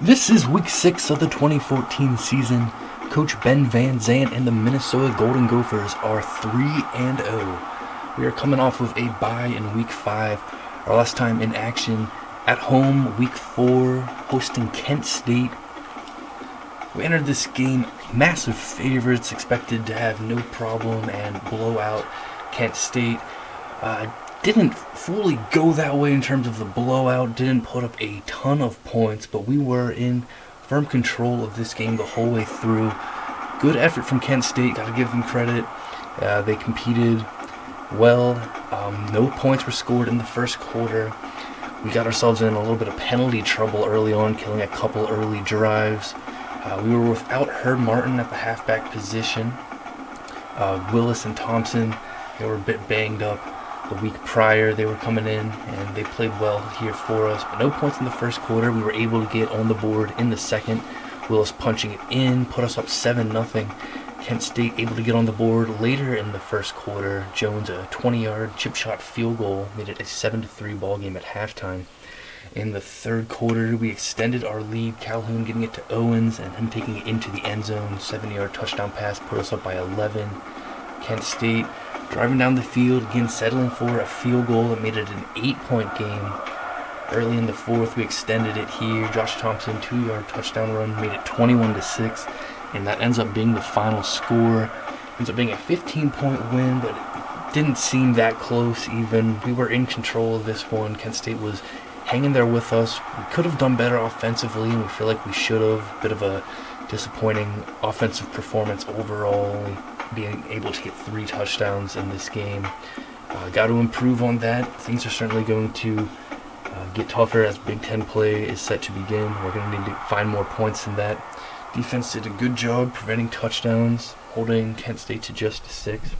This is week 6 of the 2014 season. Coach Ben Van Zandt and the Minnesota Golden Gophers are 3-0. We are coming off with a bye in week 5. Our last time in action at home, week 4, hosting Kent State. We entered this game massive favorites, expected to have no problem and blow out Kent State. Didn't fully go that way in terms of the blowout, didn't put up a ton of points, but we were in firm control of this game the whole way through. Good effort from Kent State, gotta give them credit. They competed well. No points were scored in the first quarter. We got ourselves in a little bit of penalty trouble early on, killing a couple early drives. We were without Herb Martin at the halfback position. Willis and Thompson, they were a bit banged up. The week prior, they were coming in, and they played well here for us. But no points in the first quarter. We were able to get on the board in the second. Willis punching it in, put us up 7-0. Kent State able to get on the board later in the first quarter. Jones, a 20-yard chip shot field goal, made it a 7-3 ball game at halftime. In the third quarter, we extended our lead. Calhoun getting it to Owens, and him taking it into the end zone. 7-yard touchdown pass put us up by 11. Kent State driving down the field, again settling for a field goal that made it an 8-point game. Early in the fourth, we extended it here. Josh Thompson, 2-yard touchdown run, made it 21-6, and that ends up being the final score. Ends up being a 15-point win, but it didn't seem that close even. We were in control of this one. Kent State was hanging there with us. We could have done better offensively, and we feel like we should have. Bit of a disappointing offensive performance overall, only being able to get 3 touchdowns in this game. Got to improve on that. Things are certainly going to get tougher as Big Ten play is set to begin. We're going to need to find more points than that. Defense did a good job preventing touchdowns, holding Kent State to just 6.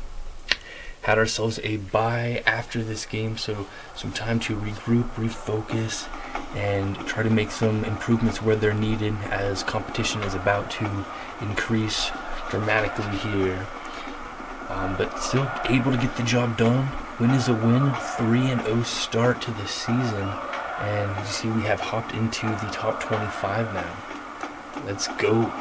Had ourselves a bye after this game, so some time to regroup, refocus, and try to make some improvements where they're needed as competition is about to increase dramatically here. But still able to get the job done. Win is a win. 3-0 start to the season. And you see we have hopped into the top 25 now. Let's go.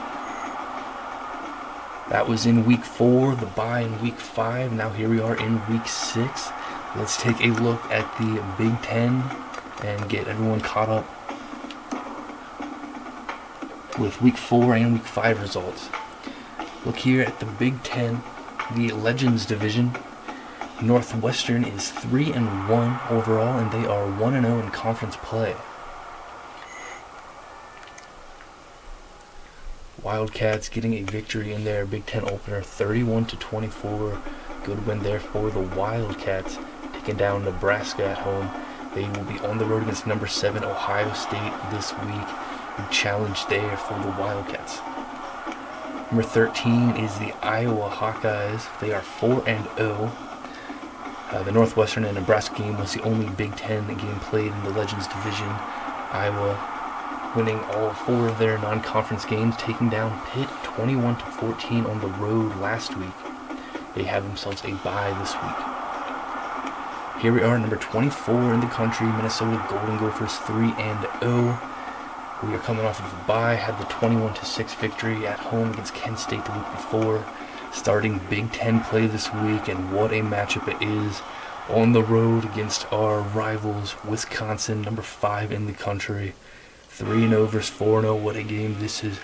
That was in week 4, the bye in week 5. Now here we are in week 6. Let's take a look at the Big Ten and get everyone caught up with week 4 and week 5 results. Look here at the Big Ten, the Legends division. Northwestern is 3-1 overall, and they are 1-0 in conference play. Wildcats getting a victory in their Big Ten opener, 31-24. Good win there for the Wildcats, taking down Nebraska at home. They will be on the road against number 7 Ohio State this week. Big challenge there for the Wildcats. Number 13 is the Iowa Hawkeyes. They are 4-0. The Northwestern and Nebraska game was the only Big Ten game played in the Legends division. Iowa winning all 4 of their non-conference games, taking down Pitt 21-14 on the road last week. They have themselves a bye this week. Here we are, number 24 in the country, Minnesota Golden Gophers 3-0. We are coming off of a bye, had the 21-6 victory at home against Kent State the week before. Starting Big Ten play this week, and what a matchup it is. On the road against our rivals, Wisconsin, number 5 in the country. 3-0 versus 4-0. What a game this is.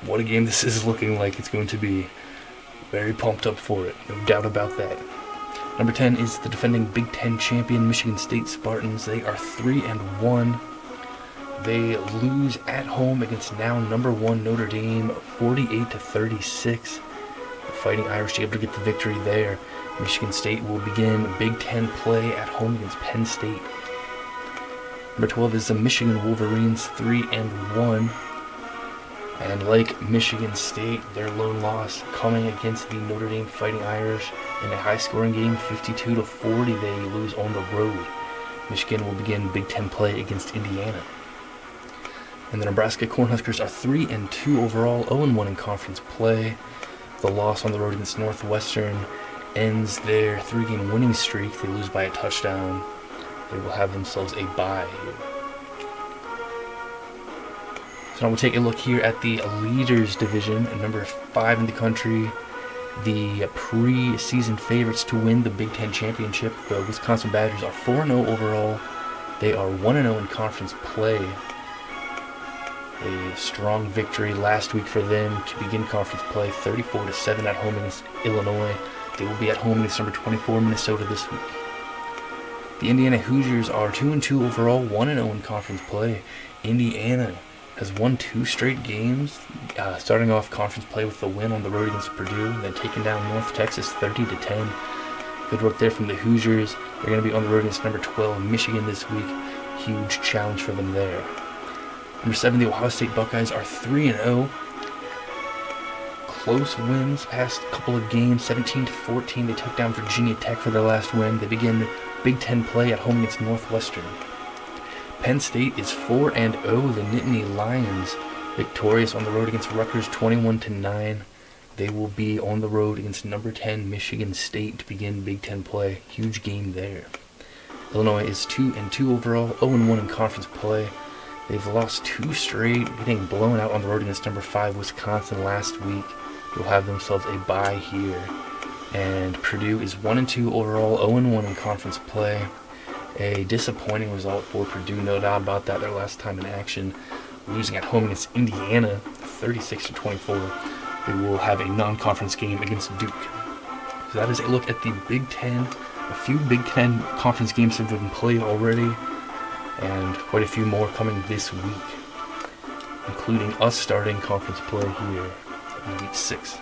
What a game this is looking like. It's going to be. Very pumped up for it, no doubt about that. Number 10 is the defending Big Ten champion, Michigan State Spartans. They are 3-1. They lose at home against now number 1 Notre Dame, 48-36. The Fighting Irish able to get the victory there. Michigan State will begin Big Ten play at home against Penn State. Number 12 is the Michigan Wolverines, 3-1. And like Michigan State, their lone loss coming against the Notre Dame Fighting Irish in a high-scoring game, 52-40. They lose on the road. Michigan will begin Big Ten play against Indiana. And the Nebraska Cornhuskers are 3-2 overall, 0-1 in conference play. The loss on the road against Northwestern ends their 3-game winning streak. They lose by a touchdown. They will have themselves a bye here. So now we'll take a look here at the leaders division, at number 5 in the country. The pre-season favorites to win the Big Ten championship, the Wisconsin Badgers, are 4-0 overall. They are 1-0 in conference play. A strong victory last week for them to begin conference play, 34-7 at home against Illinois. They will be at home against number 24 Minnesota this week. The Indiana Hoosiers are 2-2 overall, 1-0 in conference play. Indiana has won 2 straight games, starting off conference play with the win on the road against Purdue, and then taking down North Texas 30-10. Good work there from the Hoosiers. They're going to be on the road against number 12 Michigan this week. Huge challenge for them there. Number 7, the Ohio State Buckeyes are 3-0. Close wins past couple of games, 17-14. They took down Virginia Tech for their last win. They begin Big Ten play at home against Northwestern. Penn State is 4-0. The Nittany Lions victorious on the road against Rutgers 21-9. They will be on the road against number 10 Michigan State to begin Big Ten play. Huge game there. Illinois is 2-2 overall, 0-1 in conference play. They've lost 2 straight, getting blown out on the road against number 5 Wisconsin last week. They'll have themselves a bye here. And Purdue is 1-2 overall, 0-1 in conference play. A disappointing result for Purdue, no doubt about that. Their last time in action, losing at home against Indiana, 36-24. They will have a non-conference game against Duke. So that is a look at the Big Ten. A few Big Ten conference games have been played already, and quite a few more coming this week, including us starting conference play here in Week 6.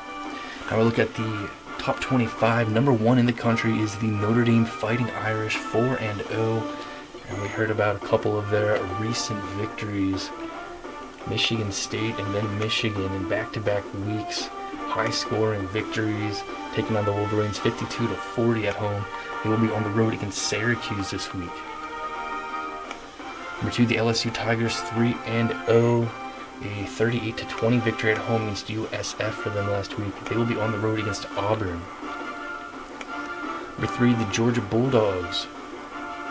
Now we look at the top 25. Number 1 in the country is the Notre Dame Fighting Irish, 4-0, and we heard about a couple of their recent victories. Michigan State and then Michigan in back-to-back weeks. High-scoring victories, taking on the Wolverines 52-40 at home. They will be on the road against Syracuse this week. Number 2, the LSU Tigers, 3-0. A 38-20 victory at home against USF for them last week. They will be on the road against Auburn. Number 3, the Georgia Bulldogs,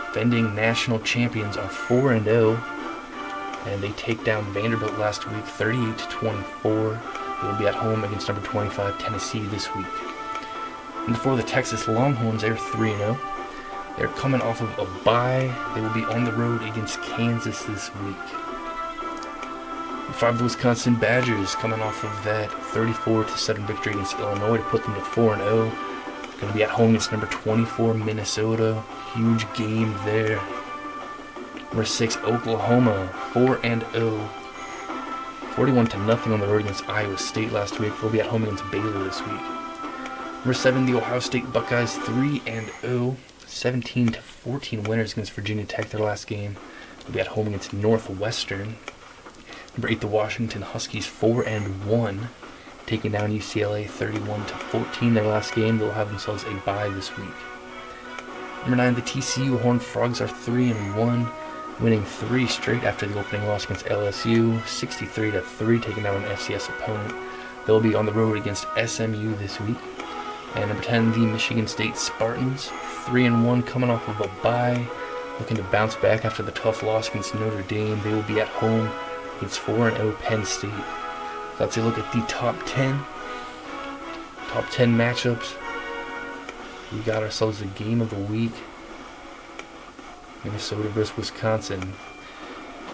defending national champions, are 4-0. And they take down Vanderbilt last week, 38-24. They will be at home against number 25 Tennessee this week. Number 4, the Texas Longhorns, they're 3-0. They're coming off of a bye. They will be on the road against Kansas this week. Number 5, the Wisconsin Badgers, coming off of that 34-7 victory against Illinois to put them to 4-0. Going to be at home against number 24 Minnesota. Huge game there. Number 6, Oklahoma, 4-0. 41-0 on the road against Iowa State last week. They'll be at home against Baylor this week. Number 7, the Ohio State Buckeyes, 3-0. 17-14 winners against Virginia Tech their last game. They'll be at home against Northwestern. Number 8, the Washington Huskies, 4-1. Taking down UCLA 31-14 their last game. They'll have themselves a bye this week. Number 9, the TCU Horned Frogs are 3-1. Winning 3 straight after the opening loss against LSU, 63-3, taking down an FCS opponent. They'll be on the road against SMU this week. And number 10, the Michigan State Spartans, 3-1, coming off of a bye, looking to bounce back after the tough loss against Notre Dame. They will be at home against 4-0 Penn State. So let's take a look at the top 10 matchups. We got ourselves the game of the week. Minnesota versus Wisconsin.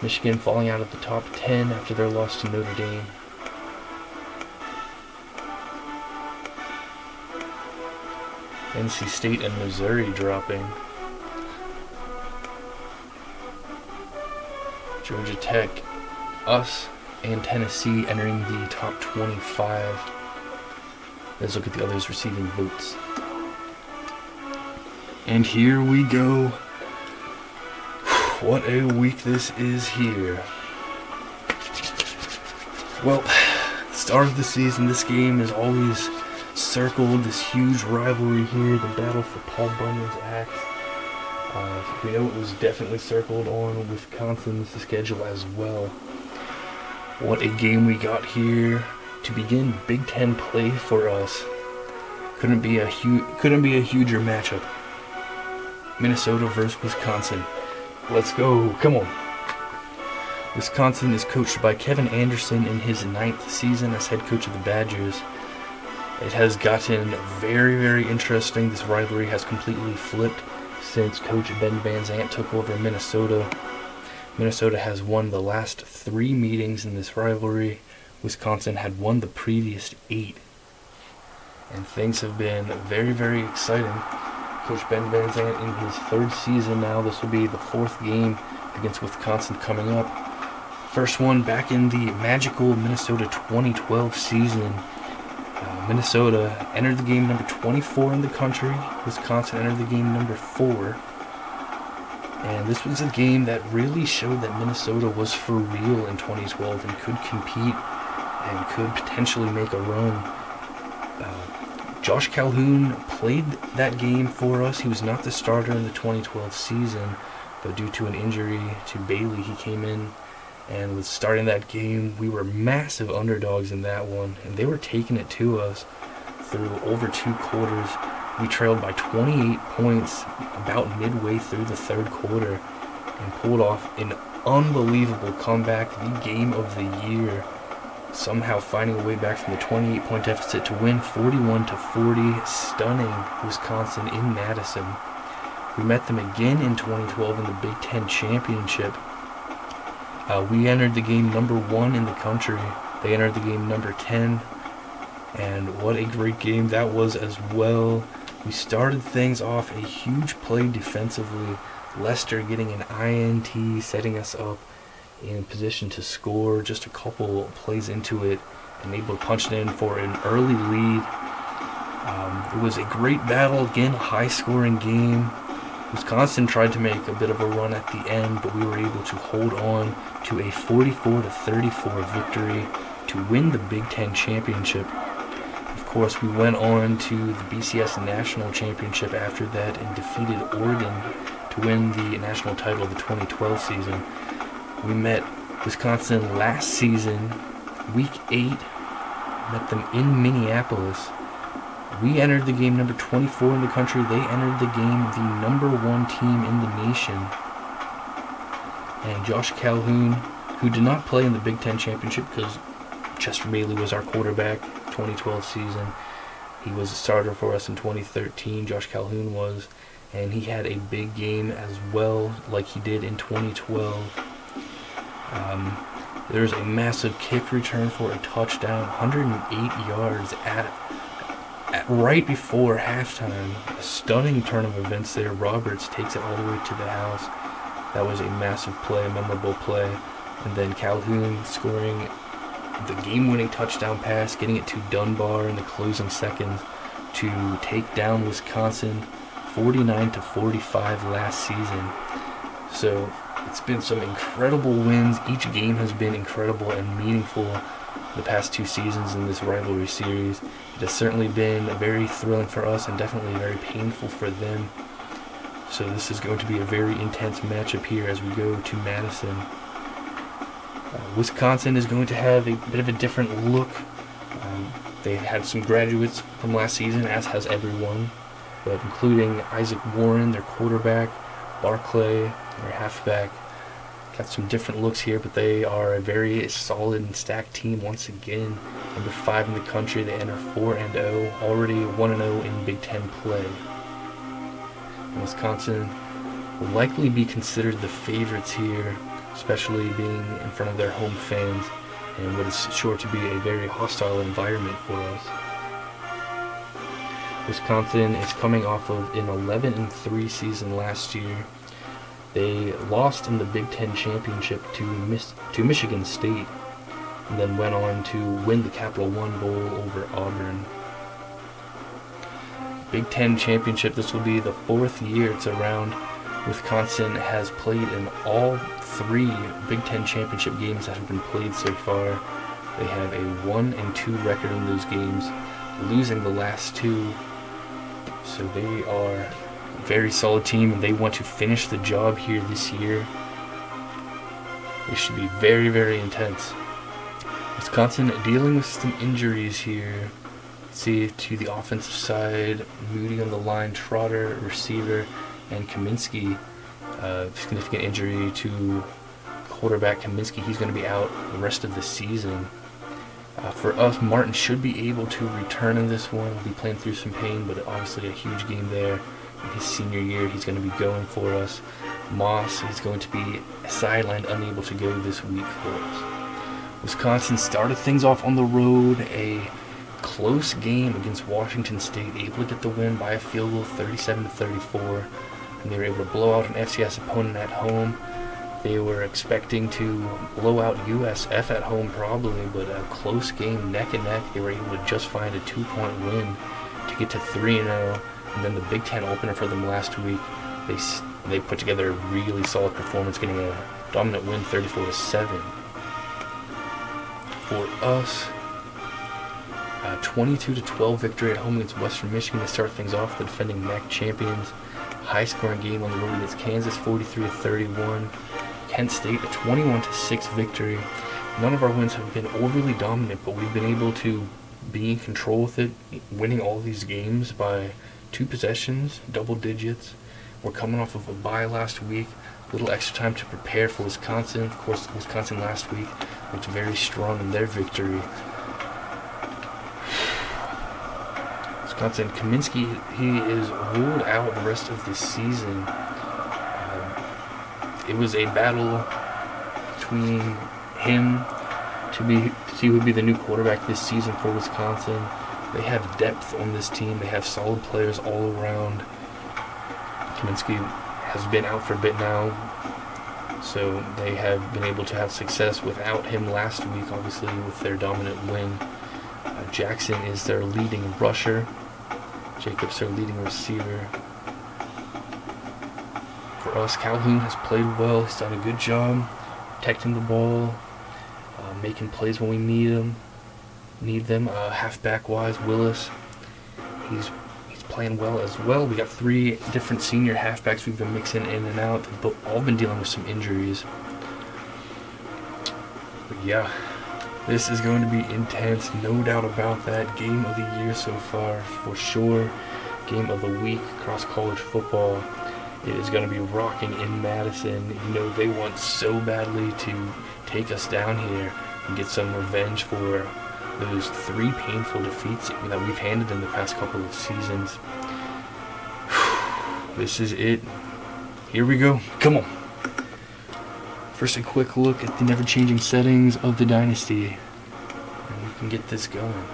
Michigan falling out of the top 10 after their loss to Notre Dame. NC State and Missouri dropping. Georgia Tech, us, and Tennessee entering the top 25. Let's look at the others receiving votes. And here we go. What a week this is here. Well, start of the season, this game is always circled, this huge rivalry here, the battle for Paul Bunyan's axe. We know it was definitely circled on Wisconsin's schedule as well. What a game we got here to begin Big Ten play for us. Couldn't be a huger matchup. Minnesota versus Wisconsin. Let's go. Come on. Wisconsin is coached by Kevin Anderson in his 9th season as head coach of the Badgers. It has gotten very, very interesting. This rivalry has completely flipped since Coach Ben Van Zandt took over Minnesota. Minnesota has won the last 3 meetings in this rivalry. Wisconsin had won the previous 8. And things have been very, very exciting. Coach Ben Van Zandt in his 3rd season now. This will be the 4th game against Wisconsin coming up. First one back in the magical Minnesota 2012 season. Minnesota entered the game number 24 in the country. Wisconsin entered the game number 4. And this was a game that really showed that Minnesota was for real in 2012 and could compete and could potentially make a run. Josh Calhoun played that game for us. He was not the starter in the 2012 season, but due to an injury to Bailey, he came in and was starting that game. We were massive underdogs in that one, and they were taking it to us through over 2 quarters. We trailed by 28 points about midway through the 3rd quarter and pulled off an unbelievable comeback, the game of the year, somehow finding a way back from the 28-point deficit to win 41-40, stunning Wisconsin in Madison. We met them again in 2012 in the Big Ten Championship. We entered the game number 1 in the country. They entered the game number 10, and what a great game that was as well. We started things off a huge play defensively. Lester getting an INT, setting us up in position to score just a couple plays into it, and able to punch it in for an early lead. It was a great battle, again, a high-scoring game. Wisconsin tried to make a bit of a run at the end, but we were able to hold on to a 44-34 victory to win the Big Ten Championship. Of course, we went on to the BCS National Championship after that and defeated Oregon to win the national title of the 2012 season. We met Wisconsin last season, week 8, met them in Minneapolis. We entered the game number 24 in the country. They entered the game the number 1 team in the nation. And Josh Calhoun, who did not play in the Big Ten Championship because Chester Bailey was our quarterback 2012 season. He was a starter for us in 2013, Josh Calhoun was, and he had a big game as well, like he did in 2012. There's a massive kick return for a touchdown, 108 yards at right before halftime. A stunning turn of events there. Roberts takes it all the way to the house. That was a massive play, a memorable play. And then Calhoun scoring the game-winning touchdown pass, getting it to Dunbar in the closing seconds to take down Wisconsin 49-45 last season. So it's been some incredible wins. Each game has been incredible and meaningful the past 2 seasons in this rivalry series. It has certainly been very thrilling for us and definitely very painful for them. So this is going to be a very intense matchup here as we go to Madison. Wisconsin is going to have a bit of a different look. They've had some graduates from last season, as has everyone, but including Isaac Warren, their quarterback, Barclay, their halfback. Got some different looks here, but they are a very solid and stacked team once again. Number 5 in the country, they enter 4-0, already 1-0 in Big Ten play. And Wisconsin will likely be considered the favorites here, especially being in front of their home fans and what is sure to be a very hostile environment for us. Wisconsin is coming off of an 11-3 season last year. They lost in the Big Ten Championship to Michigan State, and then went on to win the Capital One Bowl over Auburn. Big Ten Championship, this will be the 4th year it's around. Wisconsin has played in all 3 Big Ten Championship games that have been played so far. They have a 1-2 record in those games, losing the last 2. So they are a very solid team, and they want to finish the job here this year. It should be very, very intense. Wisconsin dealing with some injuries here. See to the offensive side, Moody on the line, Trotter, receiver, and Kaminsky. Significant injury to quarterback, Kaminsky, he's going to be out the rest of the season. For us, Martin should be able to return in this one. He'll be playing through some pain, but obviously a huge game there. In his senior year, he's going to be going for us. Moss is going to be sidelined, unable to go this week for us. Wisconsin started things off on the road, a close game against Washington State, able to get the win by a field goal, 37-34, and they were able to blow out an FCS opponent at home. They were expecting to blow out USF at home probably, but a close game, neck and neck. They were able to just find a 2-point win to get to 3-0. And then the Big Ten opener for them last week, they put together a really solid performance, getting a dominant win, 34-7. For us, a 22-12 victory at home against Western Michigan to start things off. The defending MAC champions. High-scoring game on the road against Kansas, 43-31. Kent State, a 21-6 victory. None of our wins have been overly dominant, but we've been able to be in control with it, winning all these games by 2 possessions, double digits. We're coming off of a bye last week, a little extra time to prepare for Wisconsin. Of course, Wisconsin last week looked very strong in their victory. Wisconsin, Kaminsky, he is ruled out the rest of this season. It was a battle between him to see who would be the new quarterback this season for Wisconsin. They have depth on this team. They have solid players all around. Kaminsky has been out for a bit now, so they have been able to have success without him last week, obviously, with their dominant win. Jackson is their leading rusher. Jacobs their leading receiver. For us, Calhoun has played well. He's done a good job protecting the ball, making plays when we need them. Halfback-wise, Willis, he's playing well as well. We got 3 different senior halfbacks we've been mixing in and out. They've all been dealing with some injuries. But yeah, this is going to be intense, no doubt about that. Game of the year so far, for sure. Game of the week across college football. It is going to be rocking in Madison. You know, they want so badly to take us down here and get some revenge for those 3 painful defeats that we've handed in the past couple of seasons. This is it. Here we go. Come on. First, a quick look at the never-changing settings of the dynasty, and we can get this going.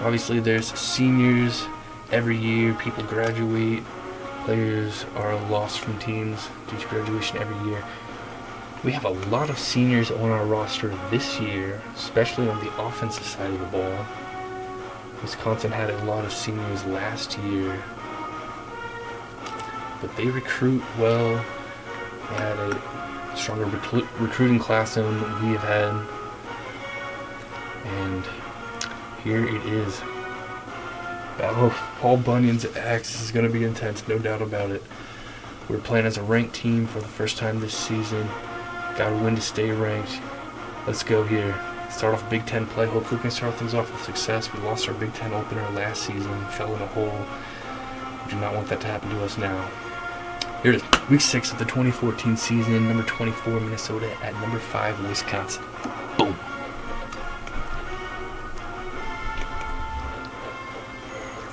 Obviously, there's seniors every year. People graduate. Players are lost from teams due to graduation every year. We have a lot of seniors on our roster this year, especially on the offensive side of the ball. Wisconsin had a lot of seniors last year, but they recruit well. They had a stronger recruiting class than we have had, and here it is. Battle of Paul Bunyan's axe. This is going to be intense, no doubt about it. We're playing as a ranked team for the first time this season. Got to win to stay ranked. Let's go here. Start off Big Ten play. Hopefully we can start things off with success. We lost our Big Ten opener last season. Fell in a hole. We do not want that to happen to us now. Here it is. Week 6 of the 2014 season. Number 24, Minnesota at number 5, Wisconsin. Boom.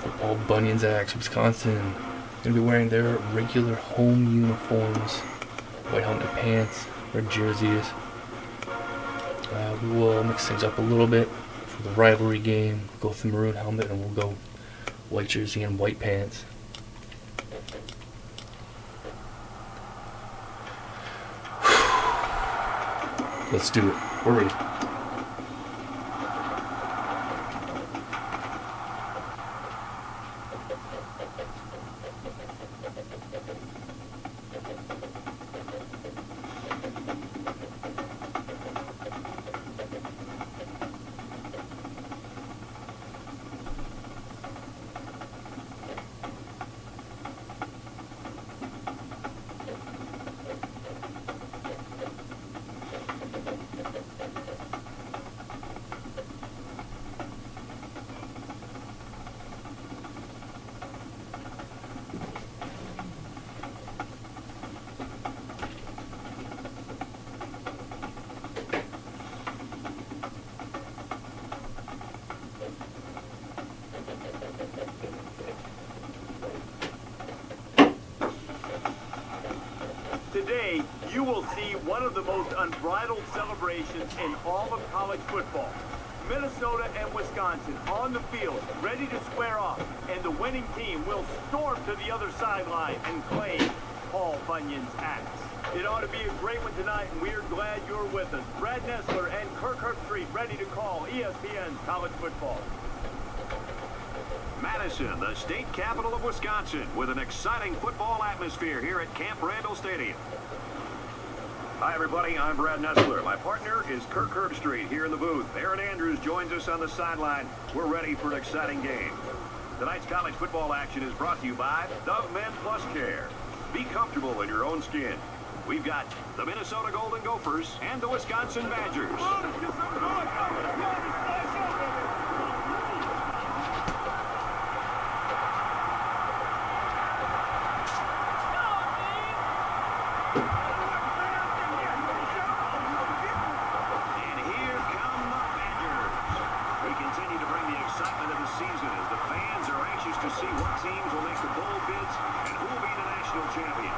For Paul Bunyan's axe, Wisconsin going to be wearing their regular home uniforms. White helmet pants, red jerseys. We will mix things up a little bit for the rivalry game. We'll go with the maroon helmet and we'll go white jersey and white pants. Let's do it. We're ready. You will see one of the most unbridled celebrations in all of college football. Minnesota and Wisconsin on the field, ready to square off, and the winning team will storm to the other sideline and claim Paul Bunyan's axe. It ought to be a great one tonight, and we're glad you're with us. Brad Nessler and Kirk Herbstreit ready to call ESPN's college football. Madison, the state capital of Wisconsin, with an exciting football atmosphere here at Camp Randall Stadium. Hi, everybody. I'm Brad Nessler. My partner is Kirk Herbstreit here in the booth. Aaron Andrews joins us on the sideline. We're ready for an exciting game. Tonight's college football action is brought to you by Dove Men Plus Care. Be comfortable in your own skin. We've got the Minnesota Golden Gophers and the Wisconsin Badgers. To see what teams will make the bowl bids and who will be the national champion.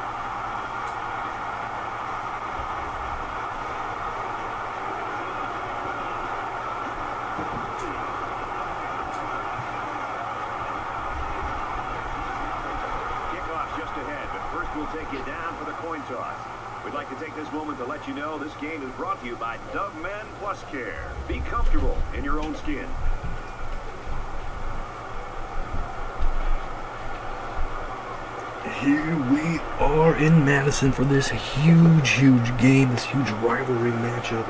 Kickoff just ahead, but first we'll take you down for the coin toss. We'd like to take this moment to let you know this game is brought to you by Dove Men Plus Care. Be comfortable in your own skin. Here we are in Madison for this huge game, this huge rivalry matchup.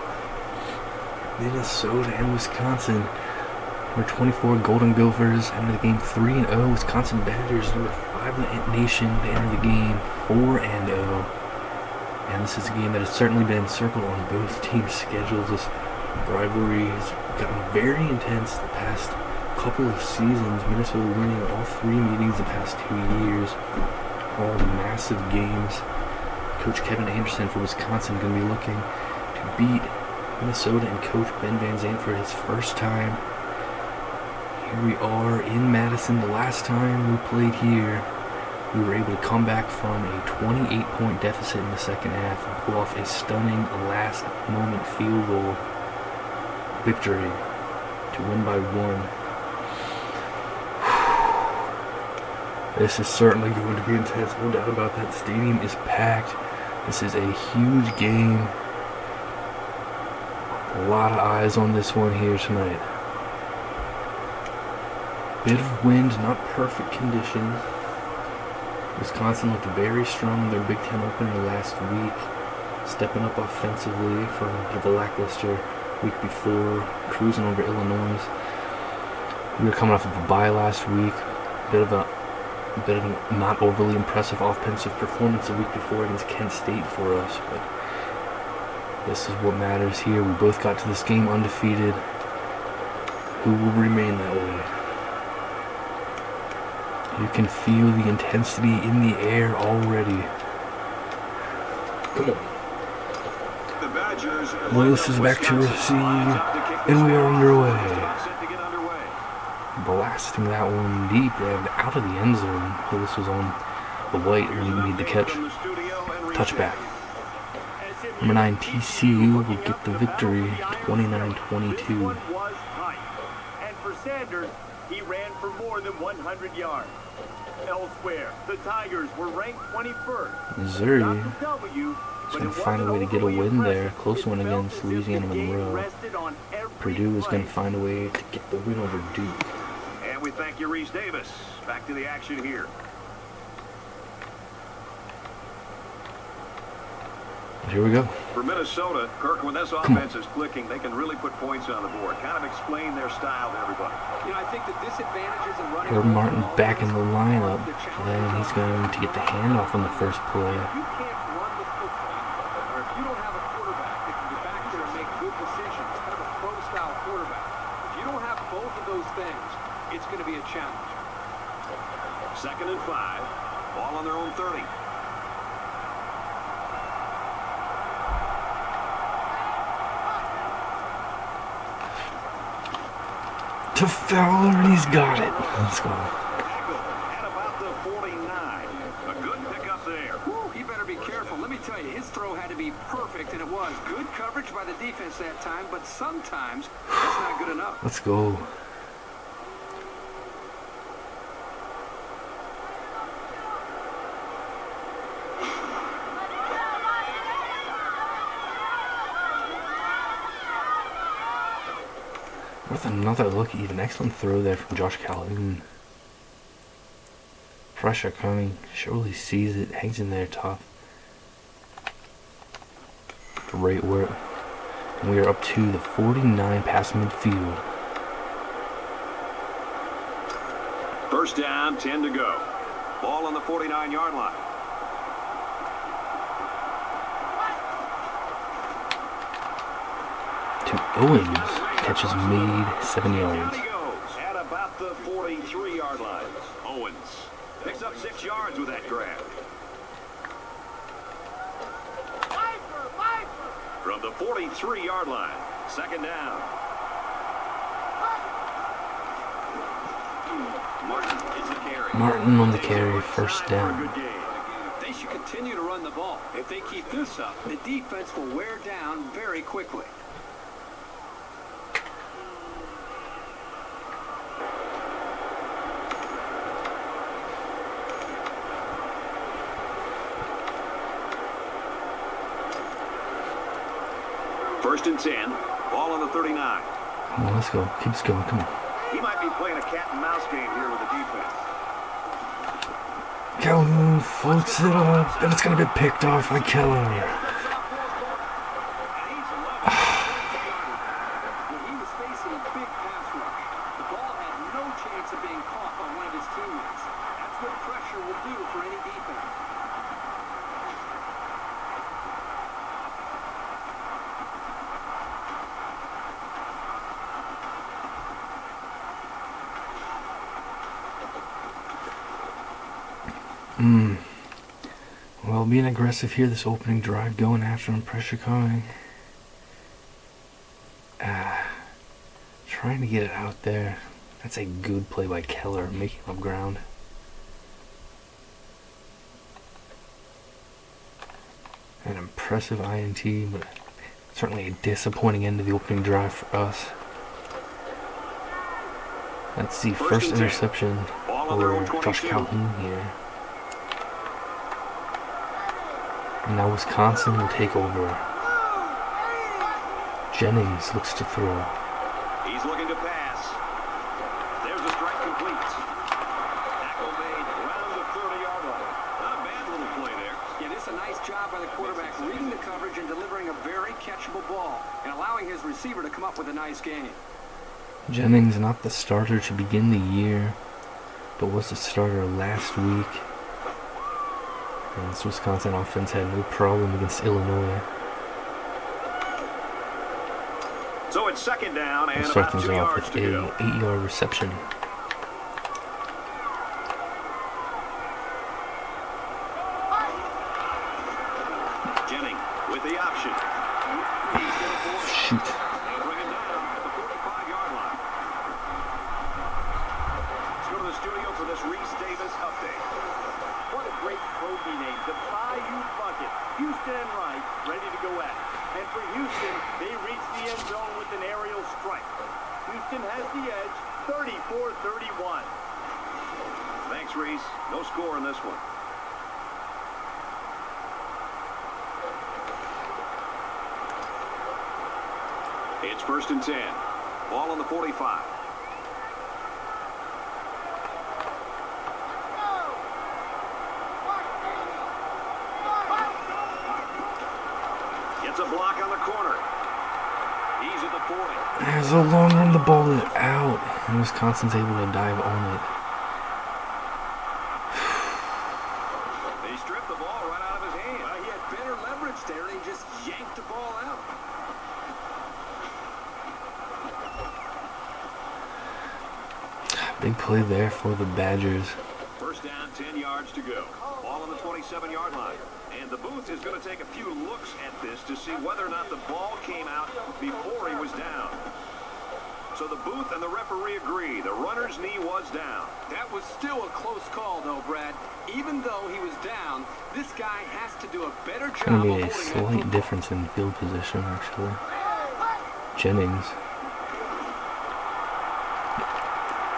Minnesota and Wisconsin. Number 24 Golden Gophers enter the game 3-0. Wisconsin Badgers, number 5 in the nation, they enter the game 4-0. And this is a game that has certainly been circled on both teams' schedules. This rivalry has gotten very intense the past couple of seasons. Minnesota winning all 3 meetings the past 2 years. All massive games. Coach Kevin Anderson for Wisconsin going to be looking to beat Minnesota and Coach Ben Van Zandt for his first time. Here we are in Madison. The last time we played here, we were able to come back from a 28-point deficit in the second half and pull off a stunning last-moment field goal victory to win by 1. This is certainly going to be intense, no doubt about that. The stadium is packed. This is a huge game. A lot of eyes on this one here tonight. Bit of wind, not perfect conditions. Wisconsin looked very strong in their Big Ten opener last week, stepping up offensively from the lackluster week before, cruising over Illinois. We were coming off of a bye last week. Bit of a not overly impressive offensive performance the week before against Kent State for us, but this is what matters here. We both got to this game undefeated. Who will remain that way? You can feel the intensity in the air already. Come on. Willis is back to receive, and we are underway. Blasting that one deep and out of the end zone. Willis was on the white, and he made the catch. Touchback. Number 9 TCU will get the victory, 29-22. And for Sanders, he ran for more than 100 yards. Elsewhere, the Tigers were ranked 21st. Missouri is going to find a way to get a win there. Close one against Louisiana Monroe. Purdue is going to find a way to get the win over Duke. And we thank you, Reese Davis. Back to the action here. Here we go. For Minnesota, Kirk, when this offense is clicking, they can really put points on the board. Kind of explain their style to everybody. You know, I think the disadvantages in running. Herb Martin back in the lineup, and he's going to get the handoff on the first play. If you can't run the football, or if you don't have a quarterback that can get back there and make good decisions, kind of a pro-style quarterback, if you don't have both of those things, it's going to be a challenge. 2nd and 5. Ball on their own 30. To Fowler, and he's got it. Let's go. At about the 49. A good pickup there. Whew, he better be careful. Let me tell you, his throw had to be perfect, and it was. Good coverage by the defense that time, but sometimes that's not good enough. Let's go. With another look, even excellent throw there from Josh Calhoun. Pressure coming, surely sees it, hangs in there tough. Great work. And we are up to the 49 past midfield. First down, 10 to go. Ball on the 49-yard line. To Owens. Catch is made 7 yards. Down he goes at about the 43-yard line. Owens picks up 6 yards with that grab. From the 43-yard line, second down. Martin on the carry, first down. They should continue to run the ball. If they keep this up, the defense will wear down very quickly. First and 10, ball on the 39. Come on, let's go. Keep us going, come on. He might be playing a cat and mouse game here with the defense. Calhoun floats it up, and it's going to get picked off by Keller. He was facing a big pass rush. The ball had no chance of being caught by one of his teammates. That's what pressure will do for any defense. Well, being aggressive here, this opening drive, going after him, pressure coming. Trying to get it out there. That's a good play by Keller, making up ground. An impressive INT, but certainly a disappointing end to the opening drive for us. That's the first interception for Josh Calhoun here. And now Wisconsin will take over. Jennings looks to throw. He's looking to pass. There's a strike complete. Tackle made around the 30-yard line. Not a bad little play there. Yeah, this is a nice job by the quarterback reading the coverage and delivering a very catchable ball and allowing his receiver to come up with a nice gain. Jennings not the starter to begin the year, but was the starter last week. And this Wisconsin offense had no problem against Illinois. So it's second down and We'll about start 2 things off yards with to a go. 8-yard reception. Jennings with the option. He's going to force it. Shoot. They'll bring it down at the 45-yard line. Let's go to the studio for this Reese Davis update. What a great trophy name, the Bayou Bucket. Houston and Rice ready to go at it. And for Houston, they reach the end zone with an aerial strike. Houston has the edge, 34-31. Thanks, Reese. No score in this one. It's first and 10. Ball on the 45. Gets a block on the corner. He's at the 40. There's a long run, the ball is out, and Wisconsin's able to dive on it. They stripped the ball right out of his hand. He had better leverage there, and he just yanked the ball out. Big play there for the Badgers. First down, 10 yards to go. Ball on the 27-yard line. And the booth is going to take a few looks at this to see whether or not the ball came out before he was down. So the booth and the referee agree. The runner's knee was down. That was still a close call, though, Brad. Even though he was down, this guy has to do a better It's job going to be of a holding that slight football. difference in field position, actually. Jennings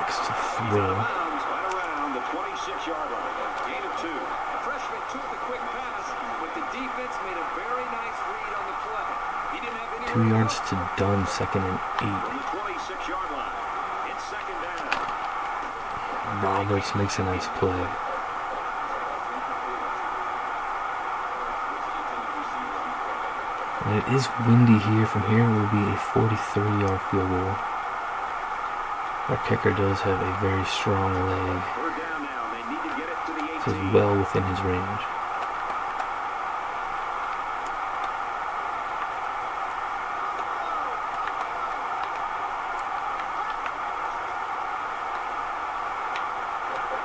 looks to throw. Right around the 26-yard line. Gain of 2. The freshman took the quick pass, but the defense made a very nice read on the play. He didn't have any 2 yards to done, 2nd and 8. From the 26-yard line. It's 2nd down. Roberts makes a nice play. And it is windy here. From here it will be a 43-yard field goal. Our kicker does have a very strong leg. We're down now. They need to get it to the 18. This is well within his range.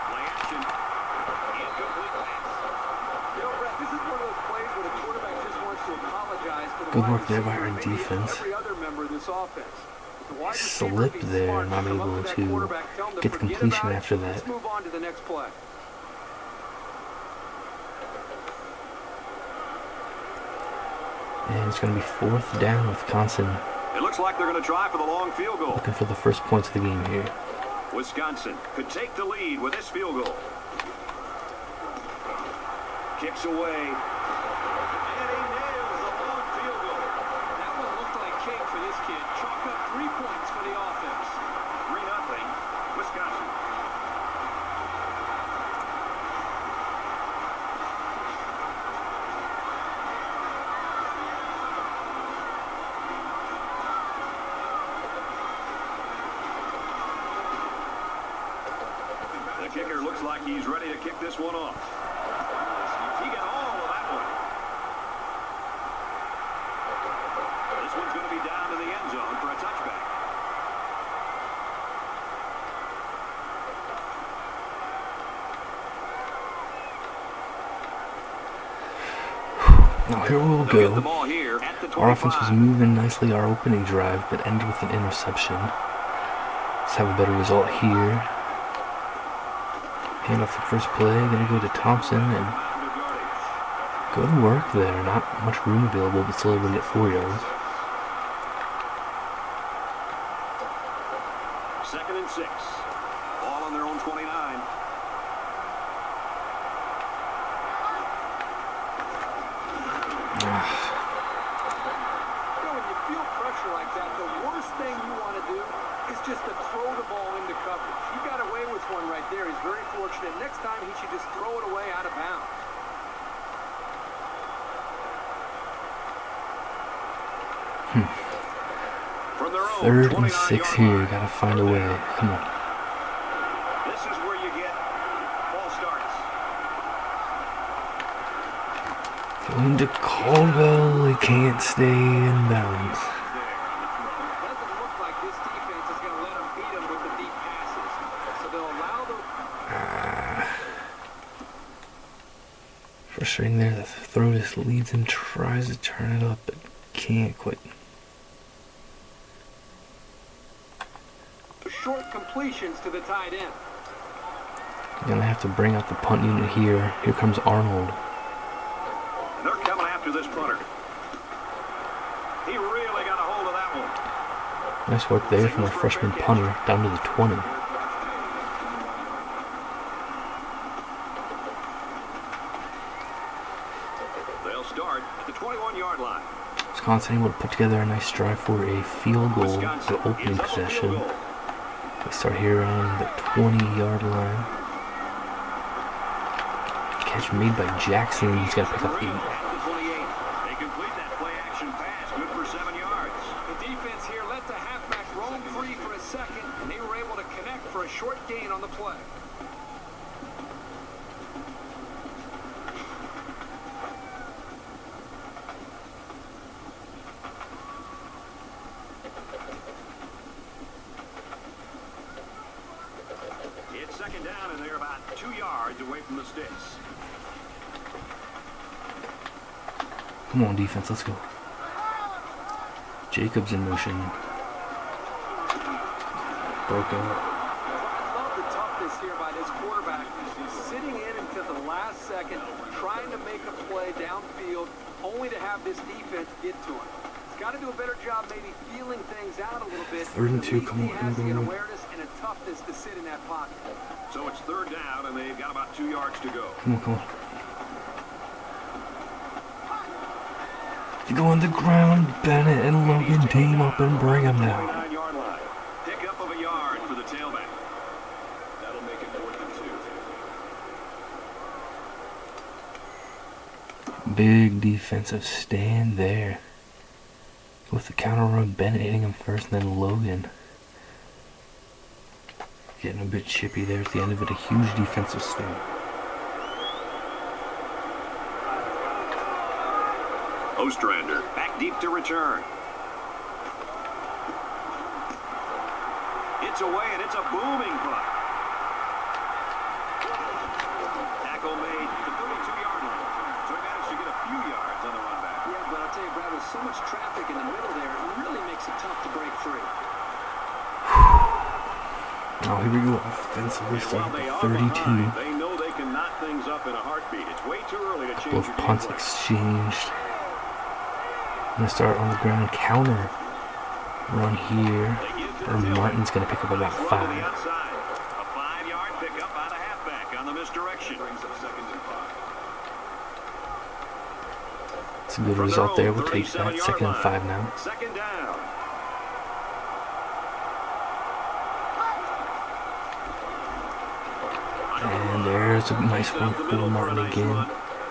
Play action. Incomplete pass. You know, Brad, this is one of those plays where the quarterback just wants to apologize for the Good wide work there by receiver our and maybe defense. every other member of this offense. The wide receiver Slipped be there, smart, not come up able that to quarterback, tell him to get the forget completion about it. after that. Let's move on to the next play. And it's going to be 4th down. Wisconsin It looks like they're going to try for the long field goal. looking for the first points of the game here. Wisconsin could take the lead with this field goal. Kicks away. And he nails the long field goal. That one looked like cake for this kid. Chalk up 3 points for the offense. 3-0, Wisconsin. The kicker looks like he's ready to kick this one off. He got all of that one. This one's going to be down to the end zone for a touchback. Now here we'll They'll get the go. ball here at the 25. Our offense was moving nicely our opening drive, but ended with an interception. Let's have a better result here. Hand off the first play, gonna go to Thompson and good work there. Not much room available, but still able to get 4 yards. 2nd and 6. Ball on their own 29. You know, when you feel pressure like that, the worst thing you want to do is just to throw the ball into coverage. He got away with one right there. He's very fortunate. Next time, he should just throw it away out of bounds. From their own 3rd and 29 6 yard here. line. Gotta find a way. Come on. This is where you get false starts. Going to Caldwell. He can't stay in bounds. Doesn't look like this defense is going to let him beat him with the deep passes. So they'll allow the... Frustrating there. The throw just leads and tries to turn it up, but can't quite. Short completions to the tight end. Gonna have to bring out the punt unit here. Here comes Arnold. And they're coming after this punter. He really got a hold of that one. Nice work there from our freshman punter down to the 20. They'll start at the 21-yard line. Wisconsin able to put together a nice drive for a field goal, Wisconsin the opening is up a field possession. goal. We start here on the 20-yard line. Catch made by Jackson. He's got to pick up 8. At the 28. They complete that play-action pass. Good for 7 yards. The defense here let the halfback roam free for a second, and they were able to connect for a short gain on the play. It's 2nd down, and they're about 2 yards away from the sticks. Come on, defense, let's go. Jacobs in motion. broken. I love the toughness here by this quarterback. He's sitting in until the last second, trying to make a play downfield, only to have this defense get to him. He's got to do a better job maybe feeling things out a little bit. 3rd and 2, At come least on, he has the go. awareness and a toughness to sit in that pocket. So it's 3rd down, and they've got about 2 yards to go. Come on. You go on the ground, Bennett and Logan team up and bring him down. 29-yard line. Pickup of a yard for the tailback. That'll make it 4th and 2. Big defensive stand there. With the counter run, Bennett hitting him first, and then Logan getting a bit chippy there at the end of it. A huge defensive stand. Ostrander back deep to return. It's away, and it's a booming punt. Tackle made at the 32-yard line. So he managed to get a few yards on the run back. Yeah, but I'll tell you, Brad, with so much traffic in the middle there, it really makes it tough to break free. Oh, here we go. Offensively starting They at are 32. behind. They know they can knock things up in a heartbeat. It's way too early to change Both your game punts plan. exchanged. I'm going to start on the ground counter run here. Or Martin's going to pick up about 5. Run to the outside. A 5-yard pickup by the halfback on the misdirection. Brings up 2nd and 5. It's a good result there. We'll take that. 2nd and 5 now. 2nd down. And there's a nice one for Martin again.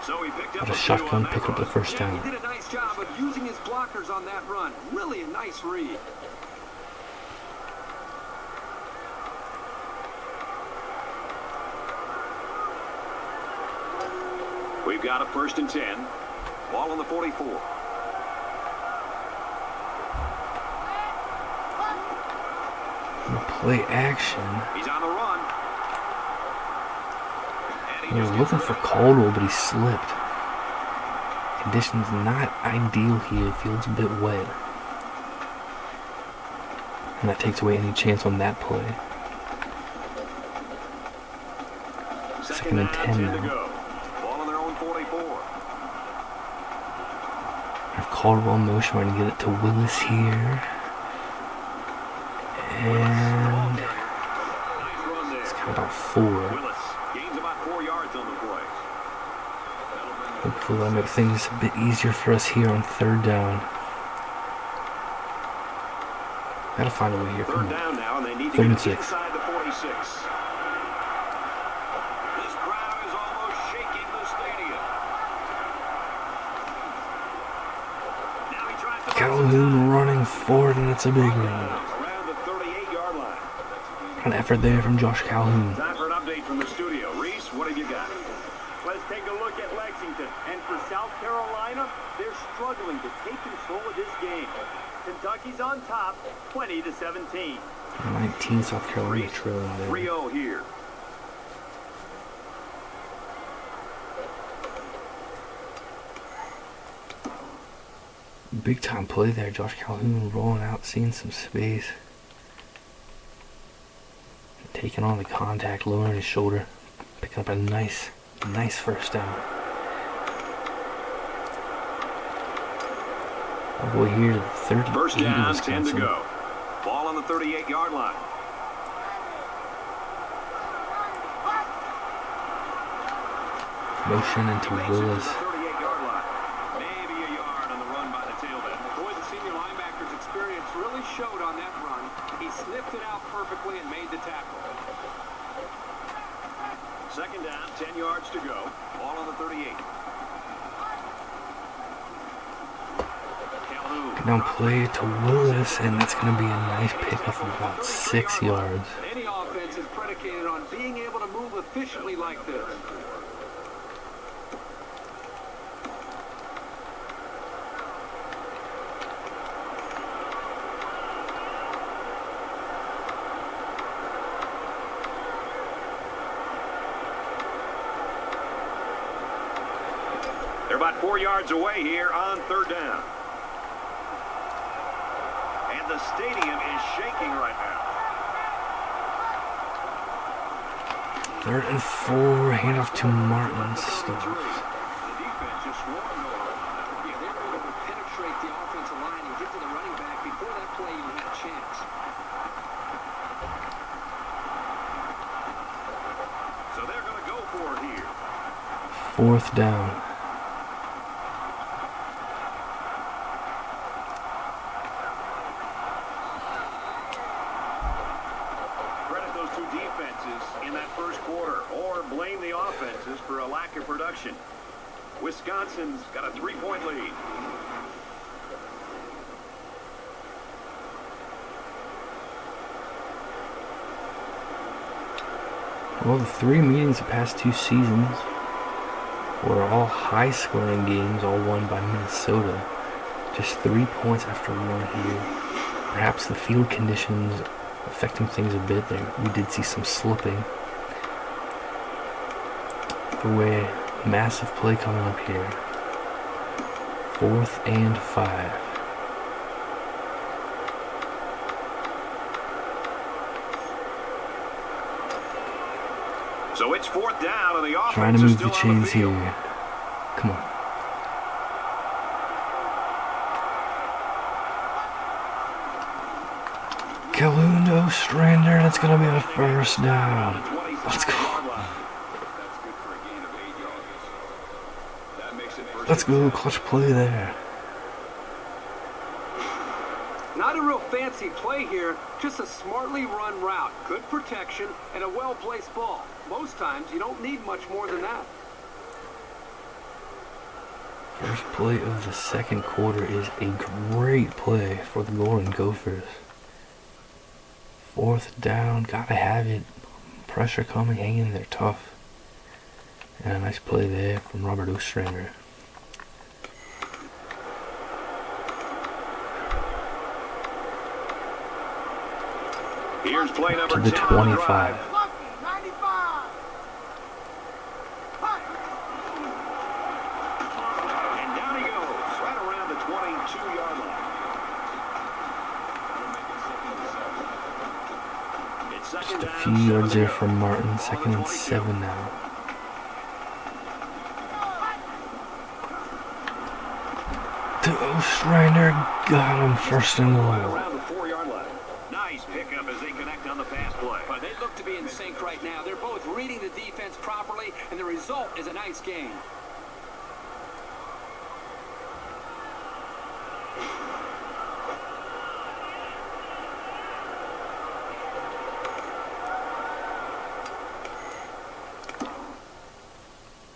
So he picked Got up a shotgun, pick up the run. first Yeah, down. he did a nice job of using his blockers on that run. Really a nice read. We've got a 1st and 10. Ball on the 44. Play action. He's on the run. And He was looking for Caldwell, but he slipped. Conditions not ideal here. Field's a bit wet. And that takes away any chance on that play. 2nd and 10 to now. go. Ball on their own 44. Have Caldwell in motion, trying to get it to Willis here. And Nice run there. it's got about 4. Willis gains about 4 yards on the play. Hopefully that'll make things a bit easier for us here on 3rd down. Gotta find a way here. Come 3rd on. down now, and they need to 3rd and get 6. inside the 46. This crowd is almost shaking the stadium. Now he tries to Calhoun running forward, and it's a big run. around the 38-yard line. An effort there from Josh Calhoun. Time for an update from the studio. Reese, what have you got? Let's take a look at Lexington. And for South Carolina, they're struggling to take control of this game. Kentucky's on top, 20-17. 19 South Carolina trailing there. 3-0 here. Big time play there. Josh Calhoun rolling out, seeing some space. Taking on the contact, lowering his shoulder. Picking up a nice 1st down. All the way here to the 38 First down, 10 to Wisconsin. go. Ball on the 38-yard line. Motion into Makes it to Willis. the 38-yard line. Maybe a yard on the run by the tailback. Boy, the senior linebacker's experience really showed on that run. He sniffed it out perfectly and made the tackle. 2nd down, 10 yards to go. Ball on the 38. Calhoun. Now play to Willis, and that's going to be a nice pickup of about 6 yards. Any offense is predicated on being able to move efficiently like this. They're about 4 yards away here on 3rd down. And the stadium is shaking right now. 3rd and 4, handoff to Martin. Stuff. The defense just swarmed over. Yeah, they were able to penetrate the offensive line and get to the running back before that play even had a chance. So they're going to go for it here. 4th down. Credit those two defenses in that first quarter, or blame the offenses for a lack of production. Wisconsin's got a 3-point lead. Well, the 3 meetings the past 2 seasons were all high-scoring games, all won by Minnesota. Just 3 points after one here. Perhaps the field conditions affecting things a bit there. We did see some slipping. Either way, massive play coming up here. 4th and 5. So it's 4th down, and the offense Trying to is move still the on chains the field. here. Come on. Kalundo Strander, that's going to be a 1st down. Let's go. Let's go, clutch play there. Not a real fancy play here, just a smartly run route. Good protection and a well-placed ball. Most times, you don't need much more than that. First play of the 2nd quarter is a great play for the Golden Gophers. 4th down, gotta have it. Pressure coming, hanging there tough. And a nice play there from Robert Ostrander. Here's play number To the 10 on the 25. drive. And down he goes, right around the 22-yard line. It's second Just a down, few 7 yards to there go. from Martin. On 2nd the and 22. 7 now. To Ostrander, got him, 1st and Right goal. around the 4-yard line. Nice pickup as they connect on the pass play. But they look to be in sync right now. They're both reading the defense properly, and the result is a nice game.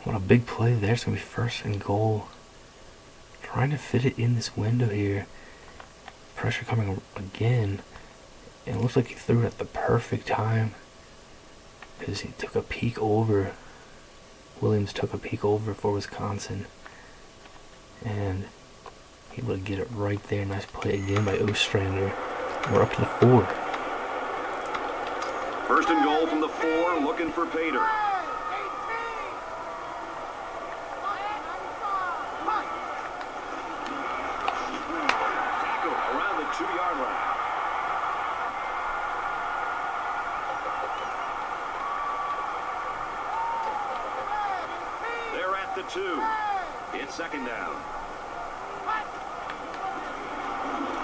What a big play there. It's going to be 1st and goal. Trying to fit it in this window here. Pressure coming again. And it looks like he threw it at the perfect time. Because he took a peek over. Williams took a peek over for Wisconsin. And able to get it right there. Nice play again by Ostrander. We're up to the 4. 1st and goal from the 4, looking for Pater. Tackle around the 2-yard line. They're at the 2. It's 2nd down.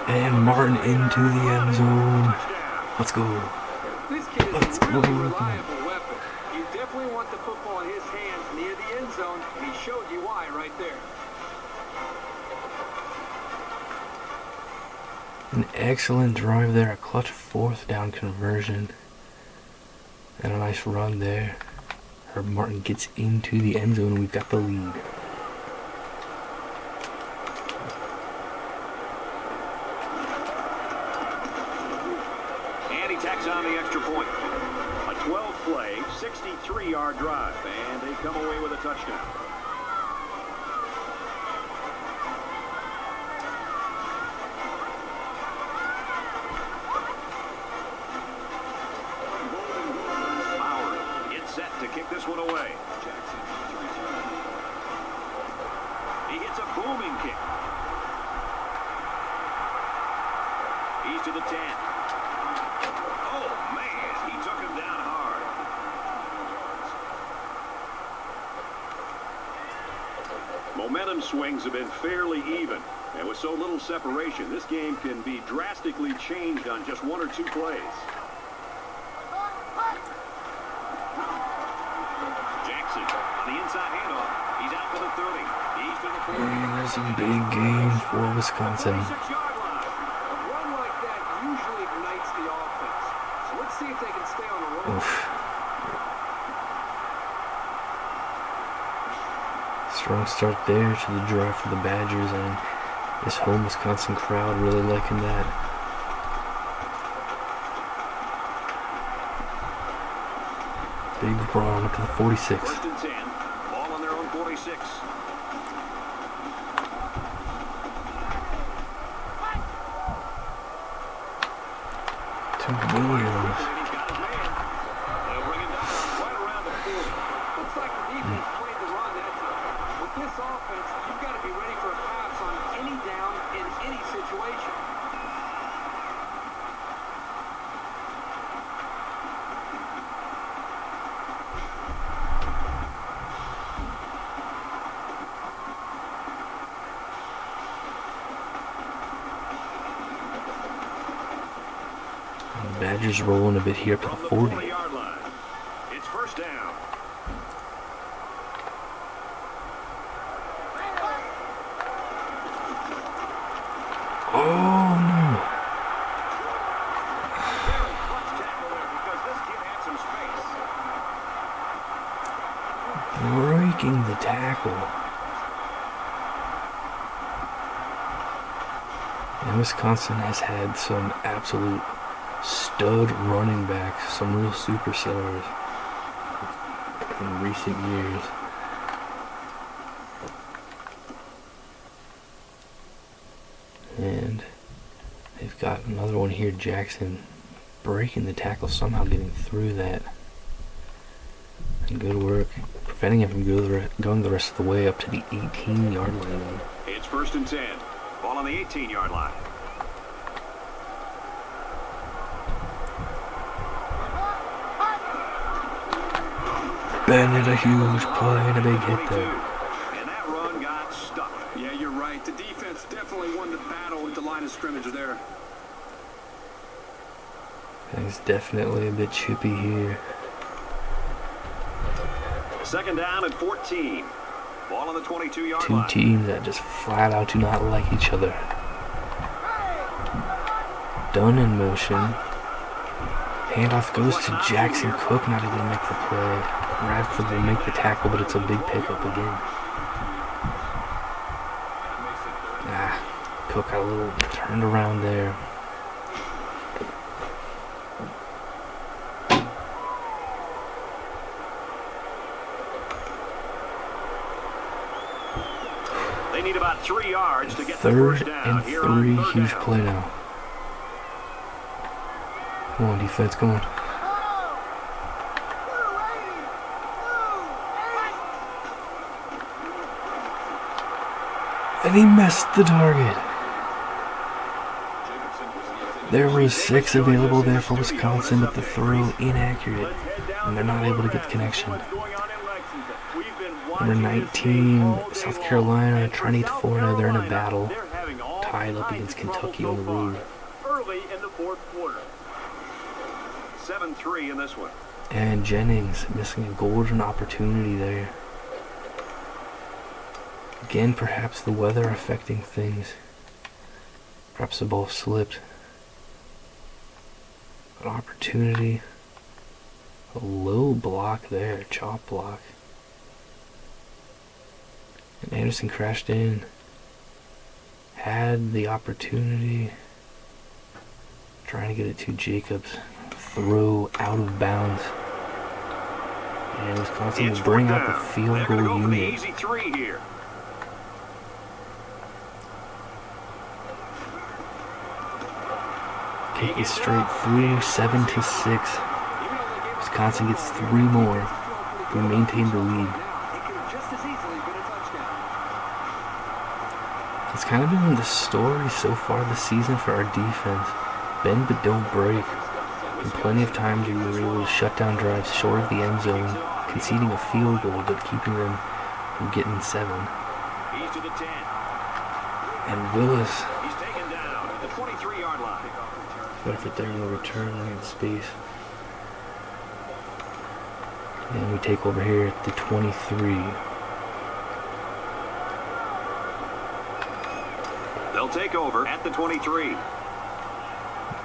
And Martin into the end zone. Touchdown. Let's go. This kid is Let's a really go. reliable weapon. You definitely want the football in his hands near the end zone, and he showed you why right there. An excellent drive there. A clutch 4th down conversion. And a nice run there. Herb Martin gets into the end zone. We've got the lead. And he tacks on the extra point. A 12-play, 63-yard drive, and they come away with a touchdown. Howard gets set to kick this one away. He hits a booming kick. He's to the 10. Oh, man, he took him down hard. Momentum swings have been fairly even. And with so little separation, this game can be drastically changed on just one or two plays. Jackson on the inside handoff. He's out to the 30. He's to the 40. And there's a big game for Wisconsin. 46-yard line. A run like that usually ignites the offense. So let's see if they can stay on the roll. Oof. Strong start there to the drive for the Badgers, and this home Wisconsin crowd really liking that. Big run up to the 46. First and 10. Ball on their own 46. To Williams. He's got his man. They'll bring him down right around the 40. Looks like the defense played the run that time. With this offense, you've got to be ready for a pass on any down in any situation. The Badgers rolling a bit here up to the From the 40. 40-yard line. It's first down. Oh no. Very clutch tackle there because this kid had some space. Breaking the tackle. And Wisconsin has had some absolute stud running backs, some real superstars in recent years. And they've got another one here, Jackson, breaking the tackle, somehow getting through that. And good work, preventing him from going the rest of the way up to the 18-yard line. It's first and 10. Ball on the 18-yard line. Bennett, a huge play and a big hit there. And that run got stuck. Yeah, you're right. The defense definitely won the battle at the line of scrimmage there. Things definitely a bit chippy here. Second down and 14. Ball on the 22-yard Two line. teams that just flat out do not like each other. Dunn in motion. Handoff goes to Jackson. Cook not able to make the play. Radford will make the tackle, but it's a big pickup again. Cook got a little turned around there. They need about 3 yards to get the Third first down and here 3, on third huge down. play now. Come on, defense, come on. And he missed the target. There were 6 available there for Wisconsin, but the throw inaccurate, and they're not able to get the connection. Number 19, South Carolina, trying to get to 4-0. They're in a battle, tied up against Kentucky on the road. Early in the fourth quarter. 7-3 in this one. And Jennings missing a golden opportunity there. Again, perhaps the weather affecting things. Perhaps the ball slipped. An opportunity. A low block there, chop block. And Anderson crashed in. Had the opportunity. Trying to get it to Jacobs. Throw out of bounds. And Wisconsin will bring out the field goal go for the unit. easy 3 here. Kick is straight through, 7-6. Wisconsin gets 3 more. We maintain the lead. It's kind of been the story so far this season for our defense. Bend but don't break. And plenty of times we were able to shut down drives short of the end zone, conceding a field goal but keeping them from getting 7. He's to the 10. And Willis. He's taken down at the 23-yard line. Good effort there in the return in space. And we take over here at the 23. They'll take over at the 23.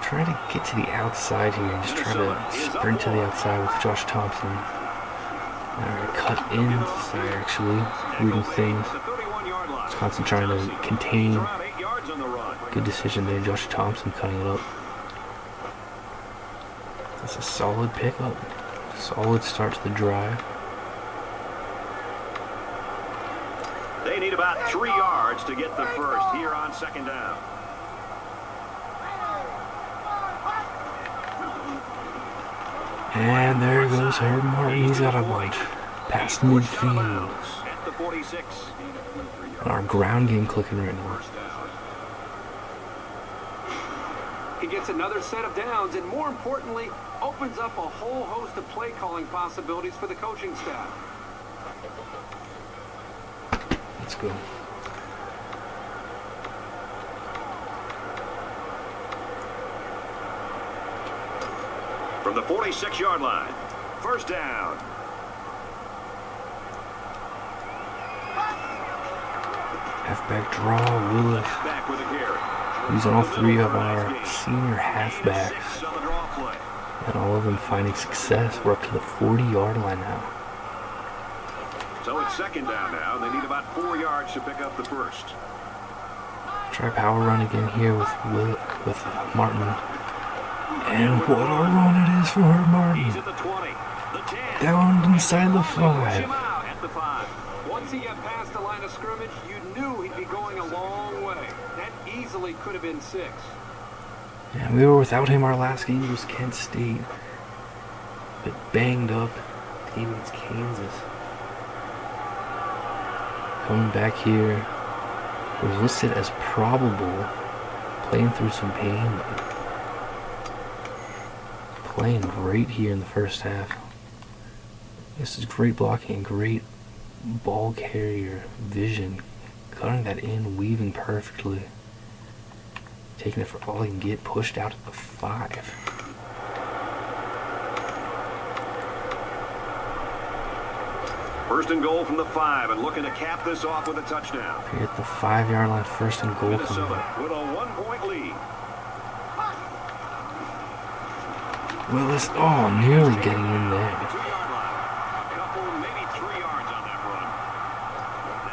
Try to get to the outside here and just try to sprint to the outside with Josh Thompson. Alright, cut inside actually, reading things. Wisconsin trying to contain. Good decision there, Josh Thompson cutting it up. That's a solid pickup. Solid start to the drive. They need about 3 yards to get the first here on second down. And there goes Herb Martin. He's got a bunch. Past midfield. At the 46. And our ground game clicking right now. He gets another set of downs and, more importantly, opens up a whole host of play calling possibilities for the coaching staff. Let's go. From the 46-yard line, first down. Halfback draw, Willis. Back with a carry. Using all 3 of our senior halfbacks. 6 on the draw play. And all of them finding success. We're up to the 40-yard line now. So it's second down now, and they need about 4 yards to pick up the first. Try power run again here with Martin. And what a run it is for Herb Martin. He's at the 20, the 10. Down inside the 5. At the 5. Once he got past the line of scrimmage, you knew he'd be going a long way. That easily could have been 6. Yeah, we were without him our last game. It was Kent State. But banged up. The game against Kansas. Coming back here. Was listed as probable. Playing through some pain. But playing great here in the first half. This is great blocking, great ball carrier vision. Cutting that in, weaving perfectly. Taking it for all he can get, pushed out at the 5. First and goal from the 5, and looking to cap this off with a touchdown. Here at the 5-yard line, first and goal coming Minnesota up. with a 1-point lead. Willis, nearly getting in there. 2-yard line. Couple, maybe 3 yards on that run.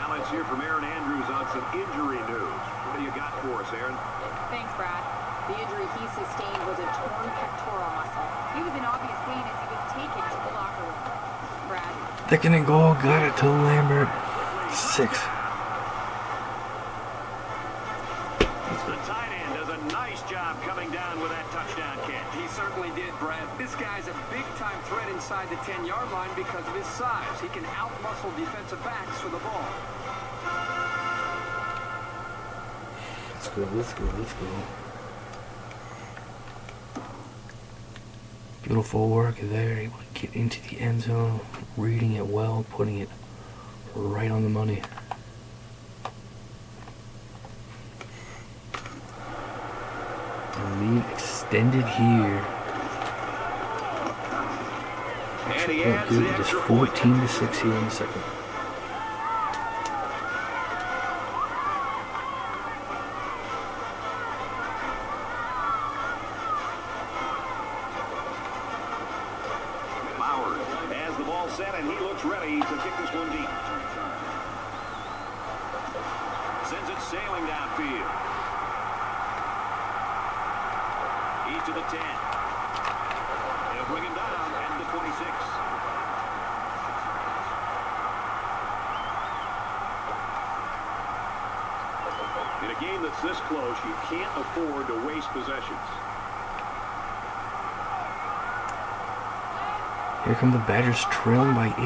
Now let's hear from Aaron Andrews on some injury news. What do you got for us, Aaron? Thanks, Brad. The injury he sustained was a torn pectoral muscle. He was in obvious pain as he was taken to the locker room. Brad. Thickening goal, got it to Lambert. 6. The tight end does a nice job coming down with that touchdown catch. He certainly did, Brad. This guy's a big-time threat inside the 10-yard line because of his size. He can out-muscle defensive backs for the ball. Let's go. Beautiful work there. Able to get into the end zone, reading it well, putting it right on the money. And lead extended here. And he Oh, adds good. the It is extra point. 14-6 here in the second. Bauer has the ball set, and he looks ready to kick this one deep. Sends it sailing downfield. He's to the 10. He'll bring him down at the 26. In a game that's this close, you can't afford to waste possessions. Here come the Badgers trailing by 8.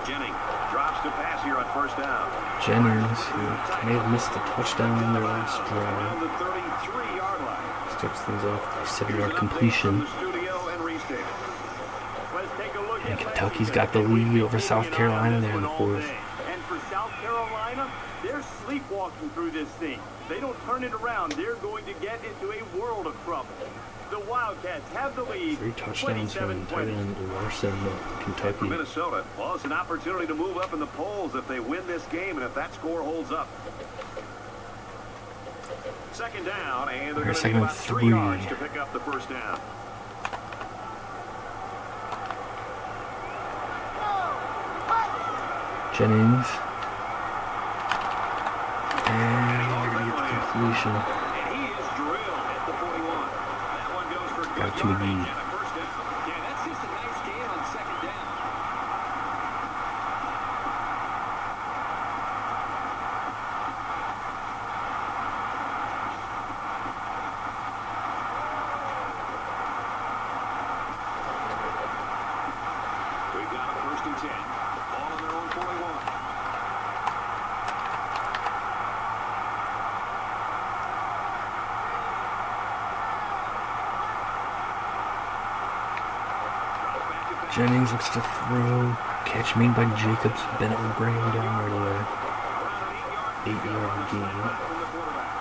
Jennings drops to pass here on first down. Jennings, who may have missed a touchdown in their last Around drive, the 33-yard line. starts things off with a 7-yard Here's an update completion. from the studio and restate. Let's take a look And at Kentucky's got the lead over South Carolina there in the 4th. And for fighting through this thing. They don't turn it around, they're going to get into a world of trouble. The Wildcats have the lead. 3 touchdowns from tight end Larson, For Kentucky. Minnesota, well, it's an opportunity to move up in the polls if they win this game and if that score holds up. Second down, and they're going to need about 3 yards to pick up the first down. Jennings. And they're going to get the completion. And he is drilled at the 41. That one goes for good Got to yardage the and a first down. Yeah, that's just a nice gain on second down. We've got a first and 10. Ball on their own 41. Jennings looks to throw. Catch made by Jacobs. Bennett will bring him down right away. 8-yard gain.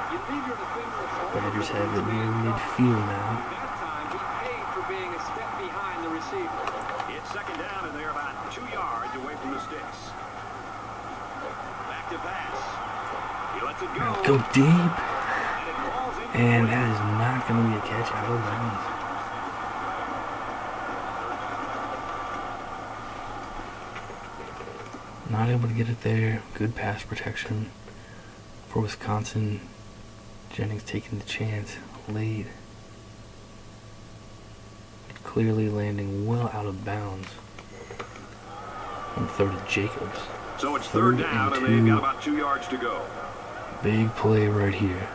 You leave your defender at home. Badgers have it near midfield now. That time, he paid for being a step behind the receiver. It's second down, and they're about 2 yards away from the sticks. Back to pass. He lets it go. Go deep. And it falls in. And that is not going to be a catch out of bounds. Not able to get it there. Good pass protection for Wisconsin. Jennings taking the chance late. Clearly landing well out of bounds. And throw to Jacobs. So it's third down, and they've got about 2 yards to go. Big play right here.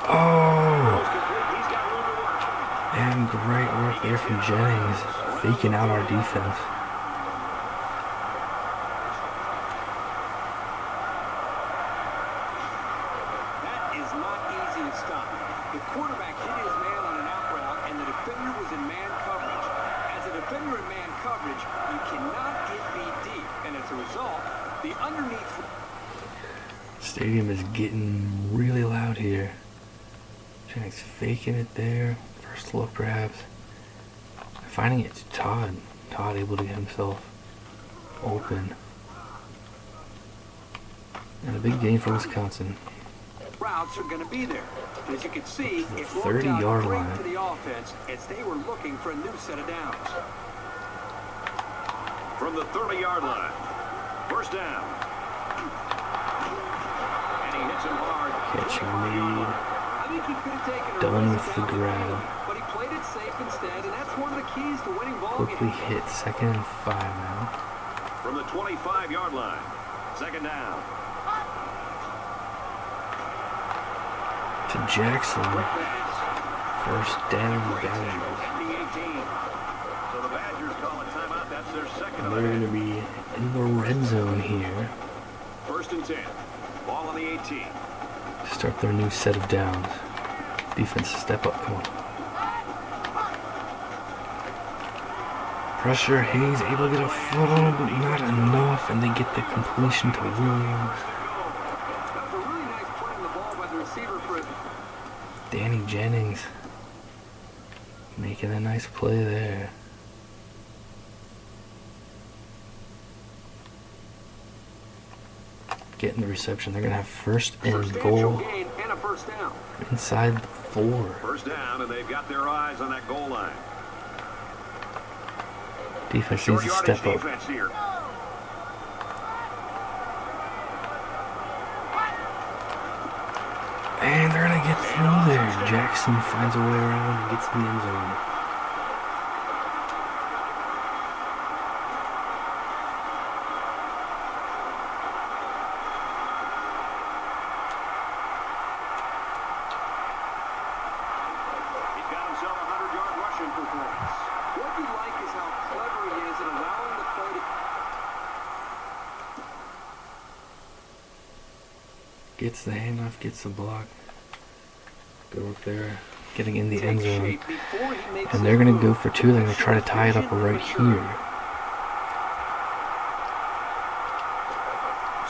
Oh! He's got room to work. And great work there from Jennings, faking out our defense. That is not easy to stop. The quarterback hit his man on an out route, and the defender was in man coverage. As a defender in man coverage, you cannot get beat deep, and as a result, the underneath... Stadium is getting really loud here. Jennings faking it there. First look perhaps. Finding it to Todd. Todd able to get himself open. And a big gain for Wisconsin. routes are going to be there. As you can see, it worked 30-yard out great line. for the offense as they were looking for a new set of downs. From the 30-yard line. First down. And he hits him hard. Catch made. I think he could have taken a Done risk with the down the grab. field, but he played it safe instead, and that's one of the keys to winning ball Quickly games. hit 2nd and 5 now. From the 25-yard line. Second down. To Jackson. Quick pass. First down, Great tackle Badgers. at the 18. So the Badgers call a timeout. That's their second And of they're the going to half. be in the red zone here First and 10. Ball on the 18. to start their new set of downs. Defense, step up, come on. Pressure, Hayes able to get a foot on it, but not enough, and they get the completion to Williams. That was a really nice play on the ball by the receiver for Danny Jennings making a nice play there. Getting the reception. They're going to have first and substantial goal gain and a first down. inside the 4. First down, and they've got their eyes on that goal line. Defense Short needs to yardage step up. defense here. And they're going to get through there. Jackson finds a way around and gets in the end zone. He's got himself a 100-yard rushing performance. What you like is how clever he is at allowing the play to... Gets the handoff, gets the block. Good work there. Getting in the end zone. Before he makes And they're his going to go move, for 2. They're going to try to tie it up right here.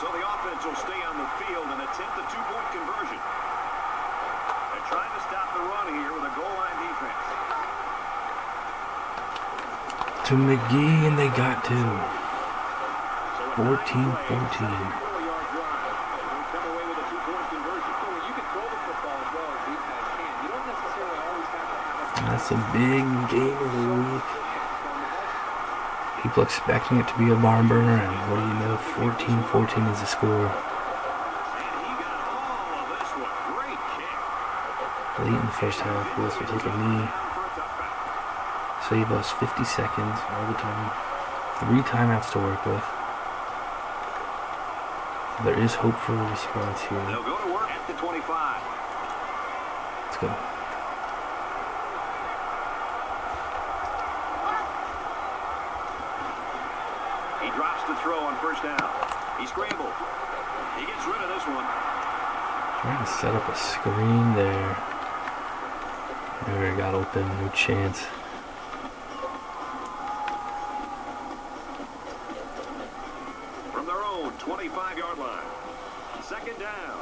So the offense will stay on the field and attempt a two-point conversion. They're trying to stop the run here with a goal line defense. To McGee, and they got to 14-14. That's a big game of the week. People expecting it to be a barn burner, and what do you know, 14-14 is the score. Late in the first half, Willis will take a knee. Save us 50 seconds, overtime, 3 timeouts to work with. There is hope for a response here. They'll go to work at the 25. Let's go. He drops the throw on first down. He scrambled. He gets rid of this one. Trying to set up a screen there. There, got open, no chance. From their own 25-yard line. Second down.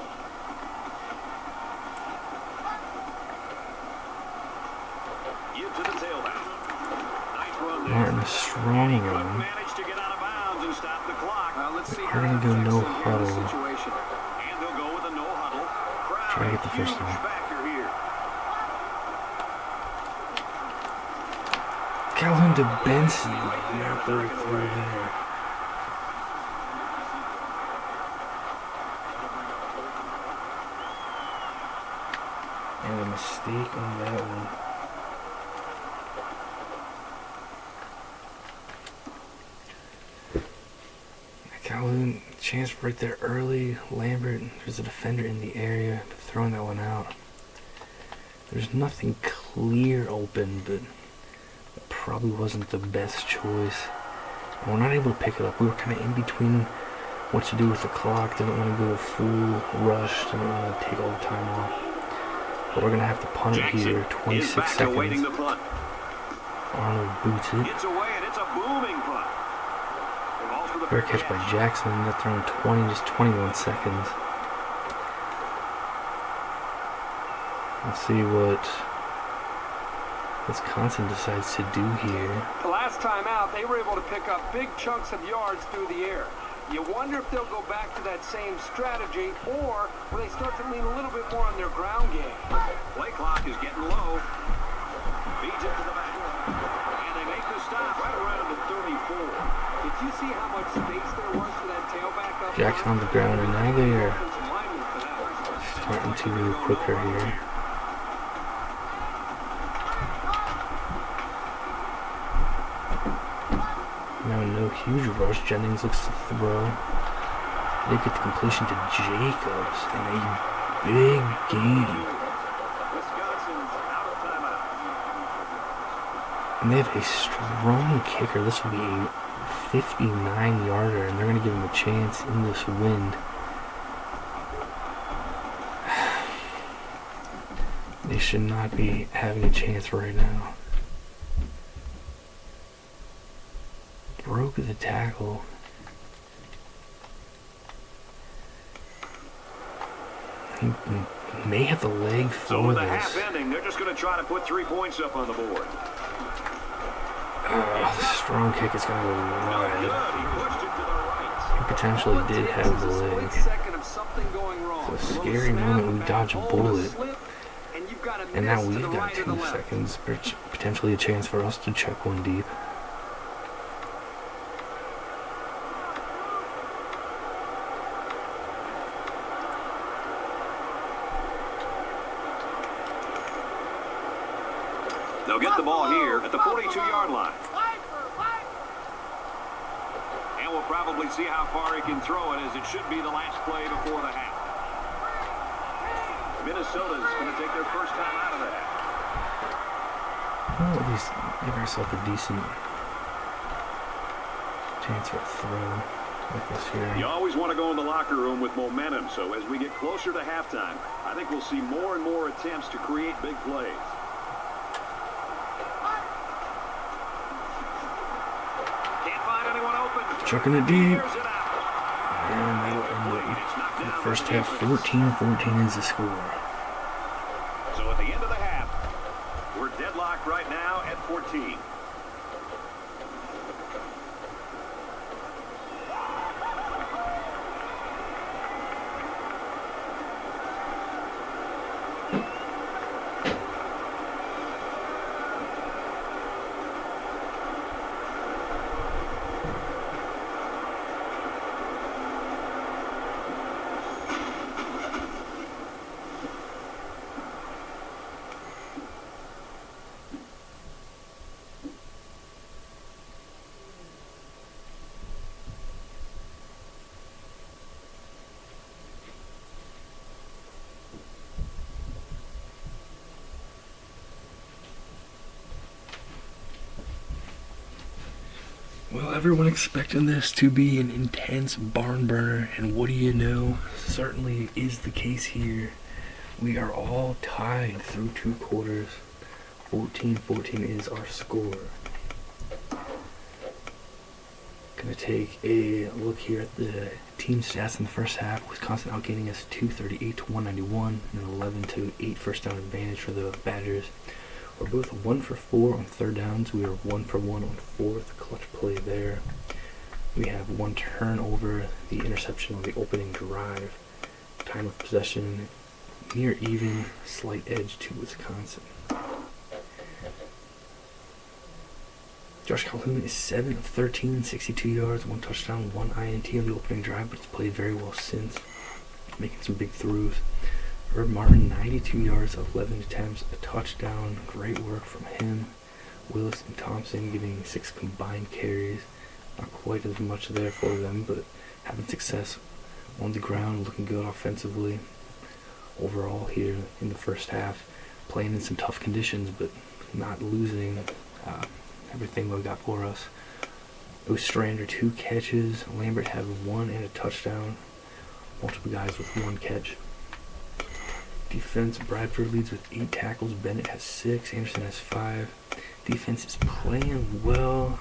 Give to the tailback. Nice run there. Martin, a strong run. Managed to get out of bounds and stop the clock. Let's see We're going to go no huddle. And they'll go with a no huddle. Try to get the first down. Calhoun to Benson. Not breakthrough there. And a mistake on that one. Calhoun, chance right there early. Lambert, there's a defender in the area, throwing that one out. There's nothing clear open, but it probably wasn't the best choice. And we're not able to pick it up. We were kind of in between what to do with the clock. Didn't want to go full rush. Didn't want to take all the time off. But we're going to have to punt it here. 26 seconds. Arnold boots it. It's away, and it's a booming punt. Fair catch by Jackson. They're throwing 21 seconds. Let's see what Wisconsin decides to do here. The last time out, they were able to pick up big chunks of yards through the air. You wonder if they'll go back to that same strategy, or will they start to lean a little bit more on their ground game? Play clock is getting low. Feeds it to the back. And they make the stop right around the 34. Did you see how much space there was for that tailback up? Jackson on the ground, and now they are starting to move quicker here. Now no huge rush. Jennings looks to throw. They get the completion to Jacobs in a big game. Wisconsin's out of timeout. And they have a strong kicker. This will be a 59-yarder, and they're going to give him a chance in this wind. They should not be having a chance right now. Broke the tackle. He may have the leg for So with the this. half ending, they're just going to try to put 3 points up on the board. Strong kick is going to go Good. He wide. pushed it to the right. He potentially did have the leg. It's a scary moment. We dodge a bullet. And now we've got 2 seconds. Potentially a chance for us to check one deep. They'll get the ball here at the 42-yard line. And we'll probably see how far he can throw it, as it should be the last play before the half. Minnesota's going to take their first time out of the half. Well, at least give ourselves a decent chance for a throw like this here. You always want to go in the locker room with momentum, so as we get closer to halftime, I think we'll see more and more attempts to create big plays. Chucking it deep. And that'll end First half, 14-14 is the score. So at the end of the half, we're deadlocked right now at 14. Well, everyone expecting this to be an intense barn burner, and what do you know? Certainly is the case here. We are all tied through 2 quarters. 14-14 is our score. Gonna take a look here at the team stats in the first half. Wisconsin outgaining us 238-191, and 11-8 first down advantage for the Badgers. We're both 1 for 4 on third downs. We are 1 for 1 on fourth. Clutch play there. We have 1 turnover, the interception on the opening drive. Time of possession near even, slight edge to Wisconsin. Josh Calhoun is 7 of 13, 62 yards, 1 touchdown, 1 INT on the opening drive, but he's played very well since, making some big throws. Herb Martin, 92 yards, 11 attempts, a touchdown. Great work from him. Willis and Thompson giving 6 combined carries. Not quite as much there for them, but having success on the ground, looking good offensively. Overall here in the first half, playing in some tough conditions, but not losing everything they got for us. Ostrander, 2 catches. Lambert had 1 and a touchdown. Multiple guys with 1 catch. Defense, Bradford leads with 8 tackles. Bennett has 6. Anderson has 5. Defense is playing well.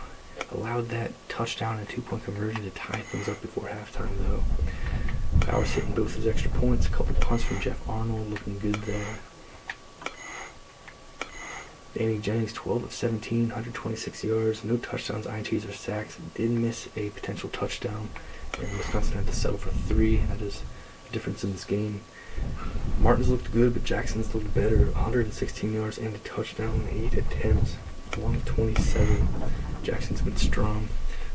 Allowed that touchdown and 2-point conversion to tie things up before halftime, though. Powers hitting both his extra points. A couple punts from Jeff Arnold, looking good there. Danny Jennings, 12 of 17, 126 yards. No touchdowns, INTs, or sacks. Did miss a potential touchdown, and Wisconsin had to settle for 3. That is the difference in this game. Martin's looked good, but Jackson's looked better. 116 yards and a touchdown, 8 attempts, 1 of 27. Jackson's been strong.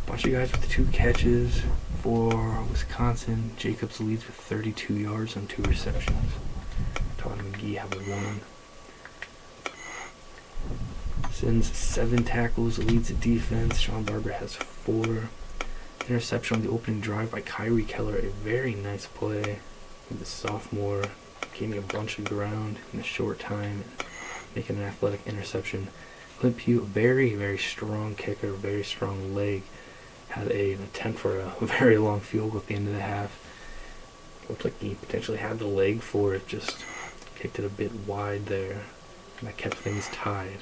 Bunch of guys with 2 catches for Wisconsin. Jacobs leads with 32 yards on 2 receptions. Todd McGee have 1. Sins 7 tackles, leads the defense. Sean Barber has 4. Interception on the opening drive by Kyrie Keller, a very nice play. The sophomore gaining a bunch of ground in a short time, making an athletic interception. Clint Pugh, a very, very strong kicker, very strong leg. Had an attempt for a very long field goal at the end of the half. Looked like he potentially had the leg for it, just kicked it a bit wide there, and that kept things tied.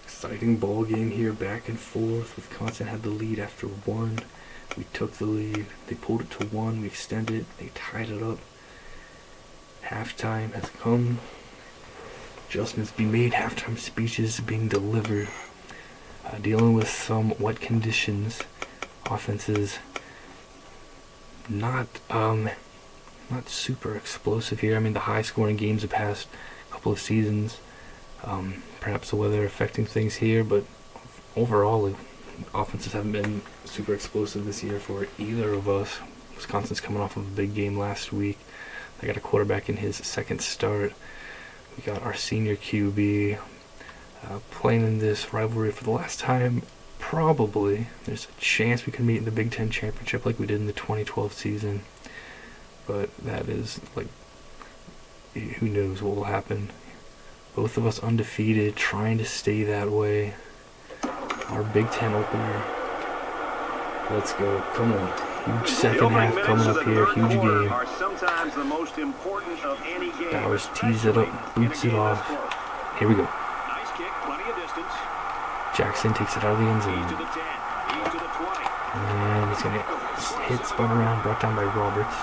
Exciting ball game here, back and forth. Wisconsin had the lead after 1. We took the lead. They pulled it to 1. We extended. They tied it up. Halftime has come. Adjustments being made. Halftime speeches being delivered. Dealing with some wet conditions. Offenses not super explosive here. I mean, the high-scoring games the past couple of seasons. Perhaps the weather affecting things here, but overall, offenses haven't been super explosive this year for either of us. Wisconsin's coming off of a big game last week. They got a quarterback in his second start. We got our senior QB playing in this rivalry for the last time. Probably there's a chance we could meet in the Big Ten championship like we did in the 2012 season, but that is who knows what will happen. Both of us undefeated, trying to stay that way. Our Big Ten opener. Let's go. Come on. Huge second half coming up here. Huge game. Bowers tees it up, boots it off. Here we go. Nice kick, plenty of distance. Jackson takes it out of the end zone. He's to the 10. He's to the 20. And he's going to hit, spun around, brought down by Roberts.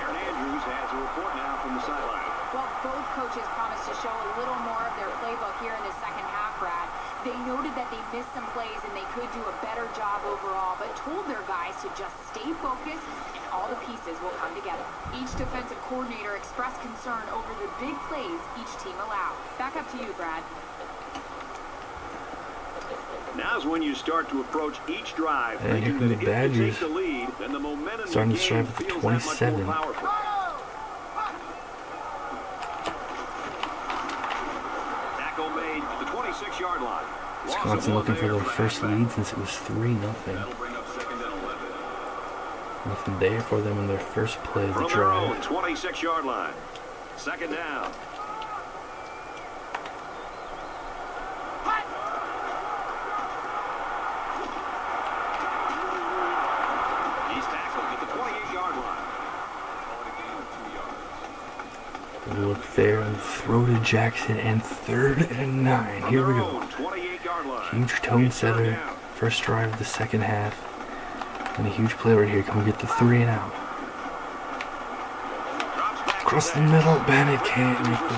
Aaron Andrews has a report now from the sideline. Well, both coaches promised to show a little more of their playbook here in the second half, Brad. They noted that they missed some plays and they could do a better job overall, but told their guys to just stay focused and all the pieces will come together. Each defensive coordinator expressed concern over the big plays each team allowed. Back up to you, Brad. Now's when you start to approach each drive, And here thinking come that the if you Badgers. take the lead, then the momentum Starting of this the game drive at the feels that much 27. more powerful. Tackle made at the 26-yard line. Wisconsin looking for their first lead since it was 3-0. That'll bring up 2nd and 11. Nothing there for them in their first play of the From their own drive. 26-yard line. 2nd down. He's tackled at the 28-yard line. Call it a gain of 2 yards. Look there and throw to Jackson and 3rd and 9. Here we go. 28-yard line. Huge tone It's third setter. down. First drive of the second half. And a huge play right here. Can we get the 3 and out? Drops back Across to the pass. middle. Bennett can't make the...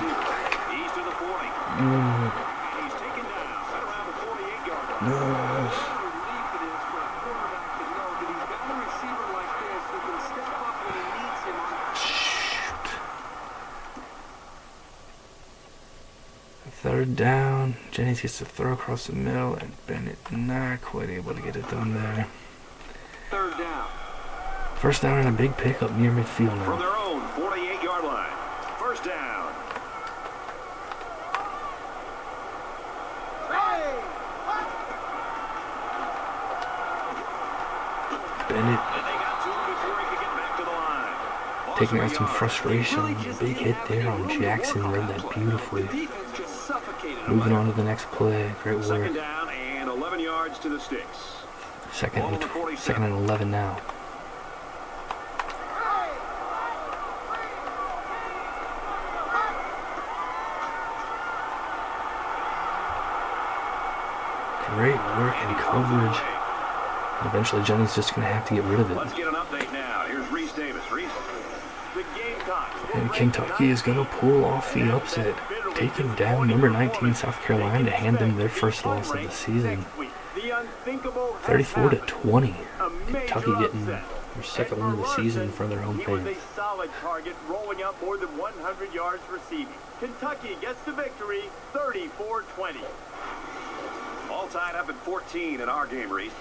He's to the 40. And he's taken down at around the 48-yard line. No. What a relief it is for a quarterback to know that he's got a receiver like this who can step up when he needs him on Shoot. 3rd down. Jennings gets to throw across the middle, and Bennett not quite able to get it done there. 3rd down. First down and a big pickup near midfield From now. their own 48-yard line. First down. Bennett And they got to him before he could get back to the line. Loss taking of out a some yard. frustration. Really just Big didn't hit have there any on room to Jackson. work on Read that that play. beautifully. The defense just suffocated him. Moving on to the next play. Great work. 2nd down and 11 yards to the sticks. Second Ball on the 47. second and 11 now. Great work in coverage. Eventually, Jennings just going to have to get rid of Let's it. get an update now. Here's Reese Davis. Reese. The Gamecocks will And rank Kentucky is going to pull off the ninth upset, bitterly taking disappointing down number 19 performance. South They Carolina to can hand them expect their to be first loss of the unranked season. next week. The unthinkable has 34 to happened. 20. A major Kentucky getting upset. their second And win of the for season in Larson, front of their home he was fans. a solid target, rolling up more than 100 yards receiving. Kentucky gets the victory, 34-20. All tied up at 14 in our game, Reese.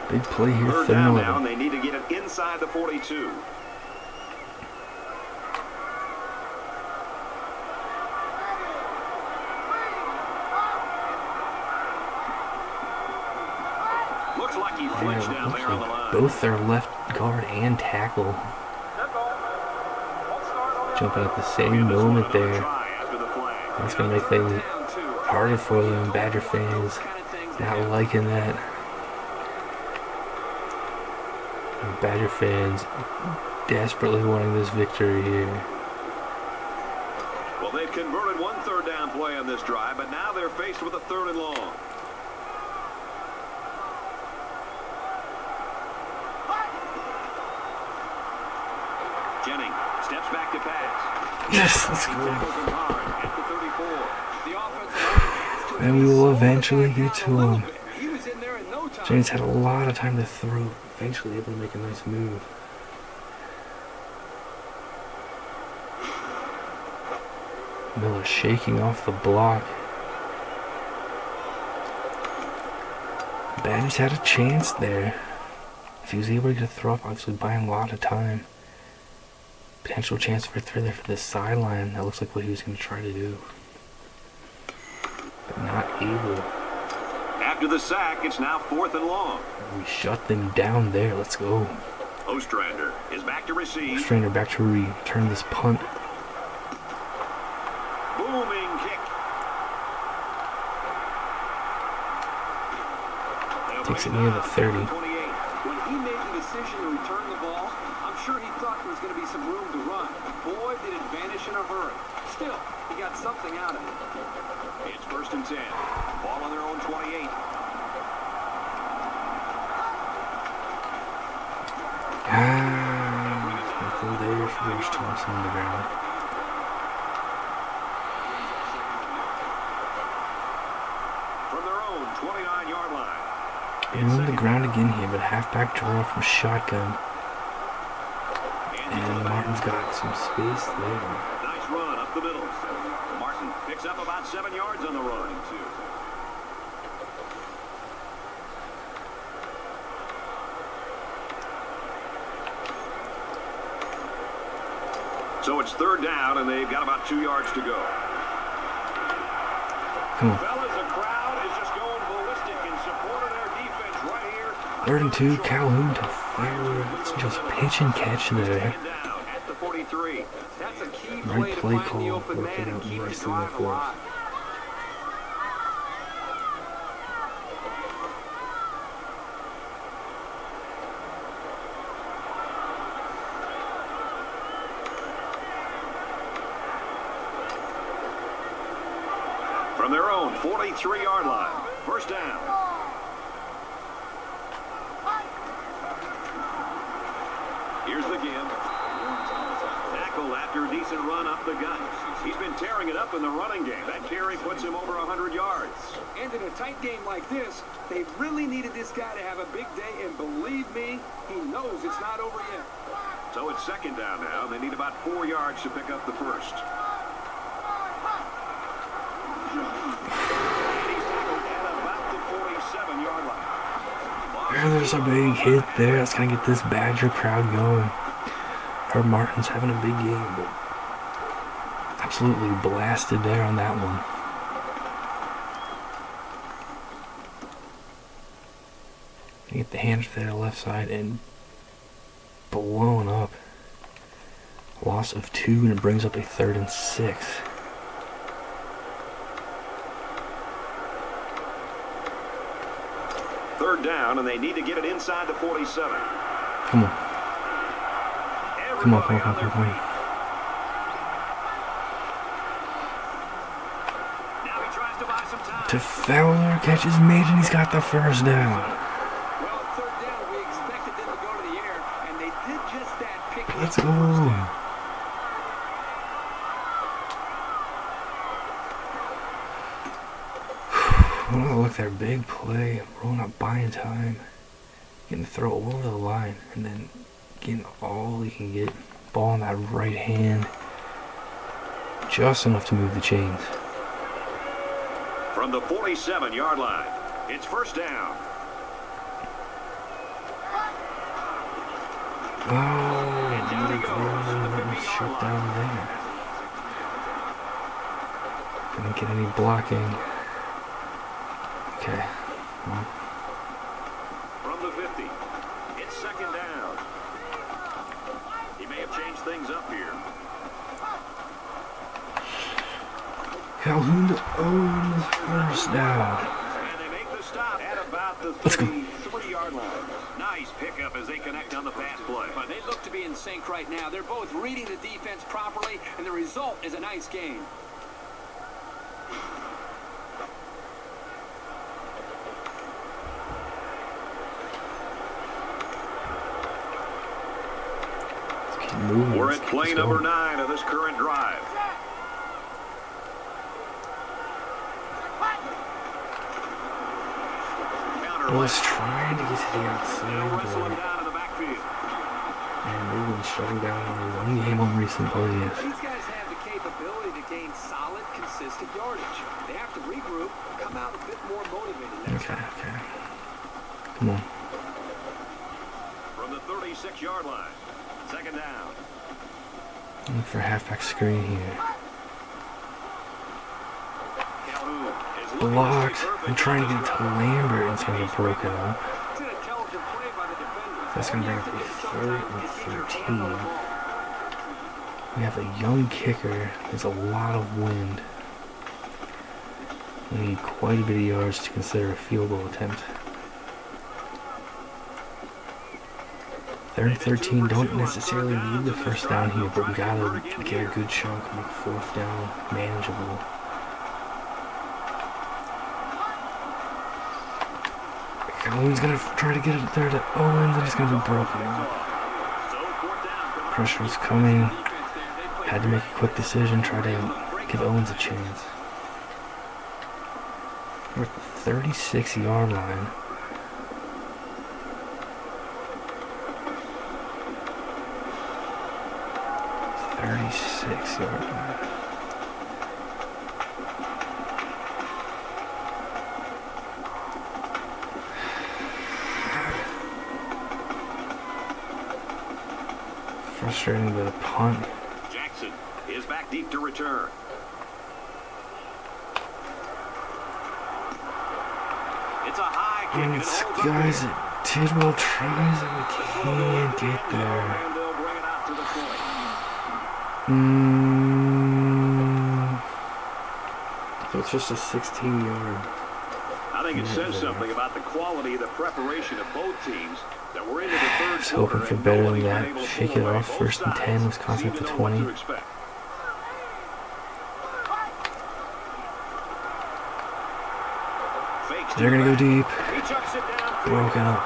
Big play here, 3rd 3rd down and now, 11. and they need to get it inside the 42. Looks like he flinched Yeah, down looks there on the like line. both their left guard and tackle jumping at the same moment there. Try after the flag. That's going to make things Down 2. harder for them. Badger fans Kind of things not that liking that. And Badger fans desperately wanting this victory here. Well, they've converted one 3rd down play on this drive, but now they're faced with a 3rd and long. Jennings steps back to pass. Yes, let's He go. tackles him hard at the 34. the offensive line has to And we will slow the eventually guy get down to a little him. bit. He was in there in no time. James had a lot of time to throw. Eventually able to make a nice move. Miller shaking off the block. Badgers had a chance there. If he was able to get a throw up, obviously buying a lot of time. Potential chance for a throw there for the sideline. That looks like what he was going to try to do. But not able. After the sack, it's now 4th and long. We shut them down there. Let's go. Ostrander is back to receive. Strainer back to return this punt. Booming kick. They'll Takes bring it near the down 30. 28. When he made the decision to return the ball, sure he thought there was going to be some room to run. Boy, did it vanish in a hurry. Still, he got something out of it. It's 1st and 10. Ball on their own 28. Nothing there for Bruce Thompson on the ground. From their own 29-yard line. And on the ground again here, but halfback draw from shotgun. And Martin's got some space there. Nice run up the middle. Martin picks up about 7 yards on the run. So it's 3rd down, and they've got about 2 yards to go. Come on. Fellas, the crowd is just going ballistic in support of their defense right here. 3rd and 2, Calhoun to Fowler. It's just pitch and catch there. Second down at the 43. That's a key Right play play to find the call, open working man and out keep the nicely drive there for us. alive. From their own 43-yard line. 1st down. Here's the give. Tackle after a decent run up the gut. He's been tearing it up in the running game. That carry puts him over 100 yards. And in a tight game like this, they really needed this guy to have a big day, and believe me, he knows it's not over yet. So it's 2nd down now, and they need about 4 yards to pick up the 1st. And he's tackled at about the 47-yard line. There's a big hit there. That's going to get this Badger crowd going. Herb Martin's having a big game, but absolutely blasted there on that one. Get the hand to the left side and blown up. Loss of 2, and it brings up a 3rd and 6. Third down, and they need to get it inside the 47. Come on. Come on, come on, come on, come on, come on. Now he tries to buy some time. To Fowler, catch is made, and he's got the 1st down. Well, 3rd down, we expected them to go to the air, and they did just that, picking up Let's the 1st go. down. Oh, look there, big play. Rolling up, buying time. Getting the throw over the line, and then getting all he can get. Ball in that right hand. Just enough to move the chains. From the 47-yard line, it's 1st down. Oh, really shut down there. Didn't get any blocking. Okay. Well. From the 50, it's 2nd down. He may have changed things up here. Calhoun to Owen, 1st down. And they make the stop at about the 33-yard line. Nice pickup as they connect on the pass play. But they look to be in sync right now. They're both reading the defense properly, and the result is a nice game. We're at play number 9 of this current drive. Was trying to get to the They'll wrestle him outside, down in the backfield. and they've been shutting down on the run game on recent plays. These guys have the capability to gain solid, consistent yardage. They have to regroup, come out a bit more motivated next Okay, time. okay. Come on. From the 36-yard line, 2nd down. Look for halfback screen here. Calhoun is looking to Blocked. stay perfect. And trying to get to Lambert, and it's going to get broken up. It's an intelligent play by the defenders. That's going to bring up a 3rd and 13. We have a young kicker. There's a lot of wind. We need quite a bit of yards to consider a field goal attempt. 3rd and 13, don't necessarily need the first down here, but we gotta get a good chunk, make 4th down manageable. He's gonna try to get it there to Owens, and he's gonna be broken up. Pressure's coming. Had to make a quick decision, try to give Owens a chance. We're at the 36-yard line. Frustrating with a punt. Jackson is back deep to return. It's a high kick. And it's guys that Tidwell tries and we can't get there. And they'll bring it out to the point. So it's just a 16-yard. I think it says something about the quality of the preparation of both teams that we're into the third Just hoping for better than that. Shake it off. 1st and 10. Wisconsin at the 20. They're going to go deep. Broken up.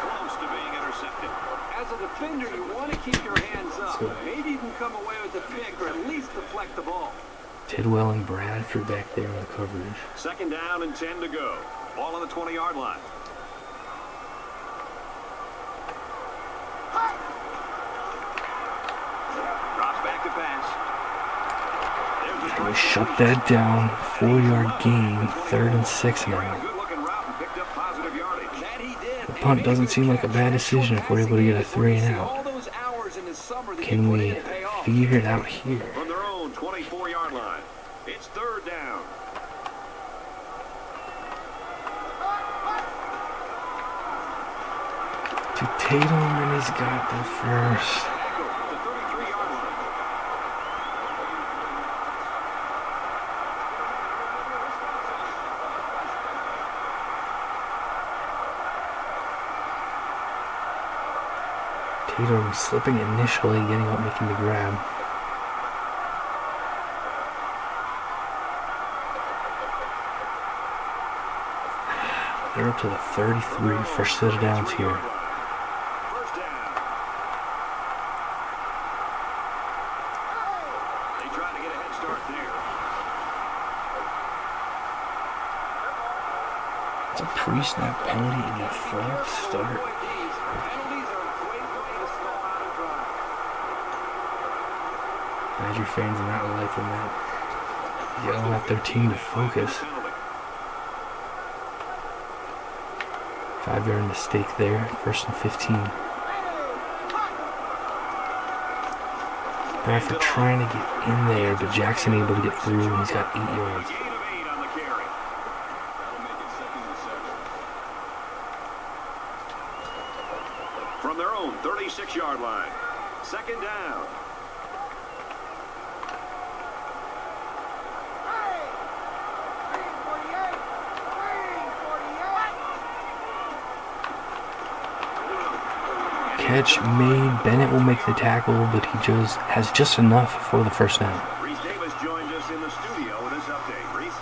Close to being intercepted. As a defender, you want to keep your hands up. Maybe you can come away with a pick or at least deflect the ball. Tidwell and Bradford back there in the coverage. 2nd down and 10 to go. Ball on the 20-yard line. Drops back to pass. And we shut that down. 4-yard gain. 3rd and 6 now. Good-looking route and picked up positive yardage. That he did. The punt doesn't seem like a bad decision if we're able to get a 3 and out. All those hours in the summer that Can you put we in pay off. figure it out here? From their own 24-yard line. It's 3rd down. To Tatum, and he's got the first. Tackle at the 33-yard line. Tatum slipping initially, getting up, making the grab. They're up to the 33 for set of downs here. 1st down. They try to get a head start there. It's a pre-snap penalty in the false start. Penalties are a great way to stall out a drive. Badger fans are not liking that. Yelling at their team to focus. 5-yard mistake there. 1st and 15. Bradford trying to get in there, but Jackson able to get through, and he's got 8 yards. Gain of 8 on the carry. From their own 36-yard line. 2nd down. Catch made. Bennett will make the tackle, but he has just enough for the 1st down. Reese Davis joins us in the studio with this update. Reese?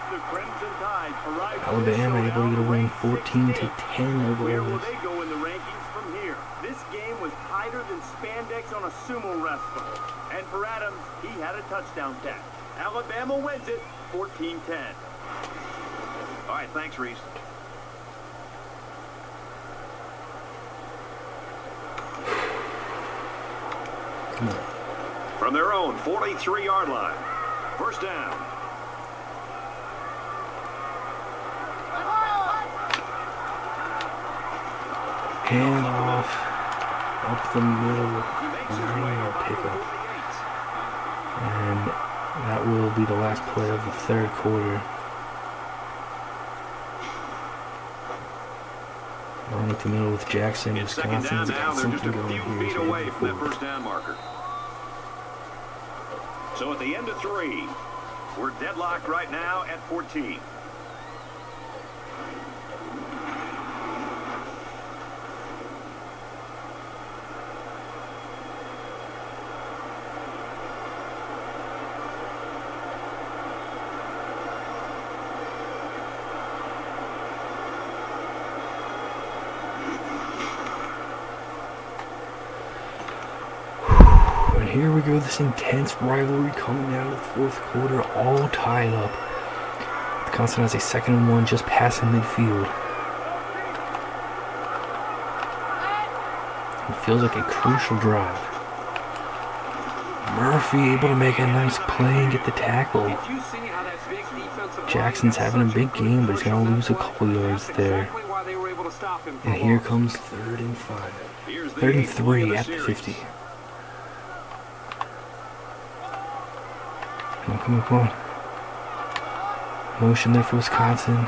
The Crimson Tide arrived to Alabama this able to get a win showdown 14-10 over Where will Ole Miss. they go in the rankings from here? This game was tighter than spandex on a sumo wrestler. And for Adams, he had a touchdown catch. Alabama wins it 14-10. All right, thanks, Reese. Come on. From their own 43-yard line. 1st down. Hand off. Up the middle. 9-yard pickup. And that will be the last play of the 3rd quarter. Running up the middle with Jackson. It's 2nd down Wisconsin's now. got They're just something a going few here. feet away from that 1st down marker. So at the end of 3, we're deadlocked right now at 14. here we go, this intense rivalry coming out of the fourth quarter, all tied up. Wisconsin has a 2nd and 1 just passing midfield. It feels like a crucial drive. Murphy able to make a nice play and get the tackle. Jackson's having a big game, but he's going to lose a couple yards there. And here comes 3rd and 5. 3rd and 3 at the 50. Come on. Motion there for Wisconsin.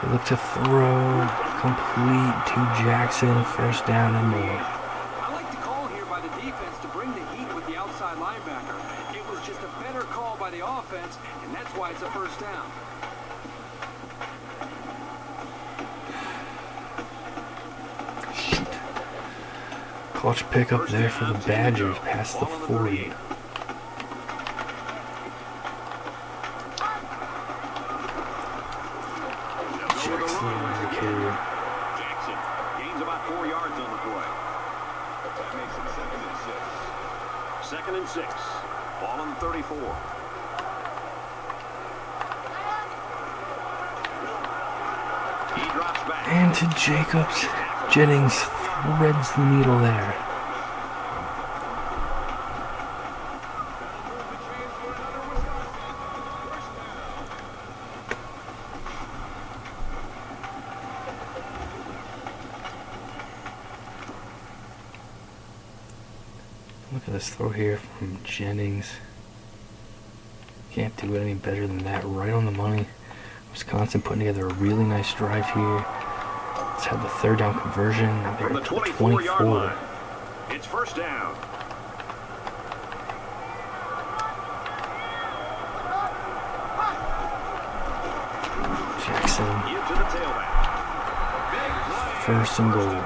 They look to throw. Complete to Jackson. 1st down and more. I like the call here by the defense to bring the heat with the outside linebacker. It was just a better call by the offense, and that's why it's a 1st down. Clutch pickup there for the Badgers past the 40. Jackson gains about 4 yards on the play. That makes it 2nd and 6. 2nd and 6. Ball on the 34. He drops back. And to Jacobs. Jennings threads the needle there. Look at this throw here from Jennings. Can't do it any better than that. Right on the money. Wisconsin putting together a really nice drive here. Let's have the 3rd down conversion. Now they're up to the 24. Line. It's 1st down. Jackson. Into the tailback. 1st and goal.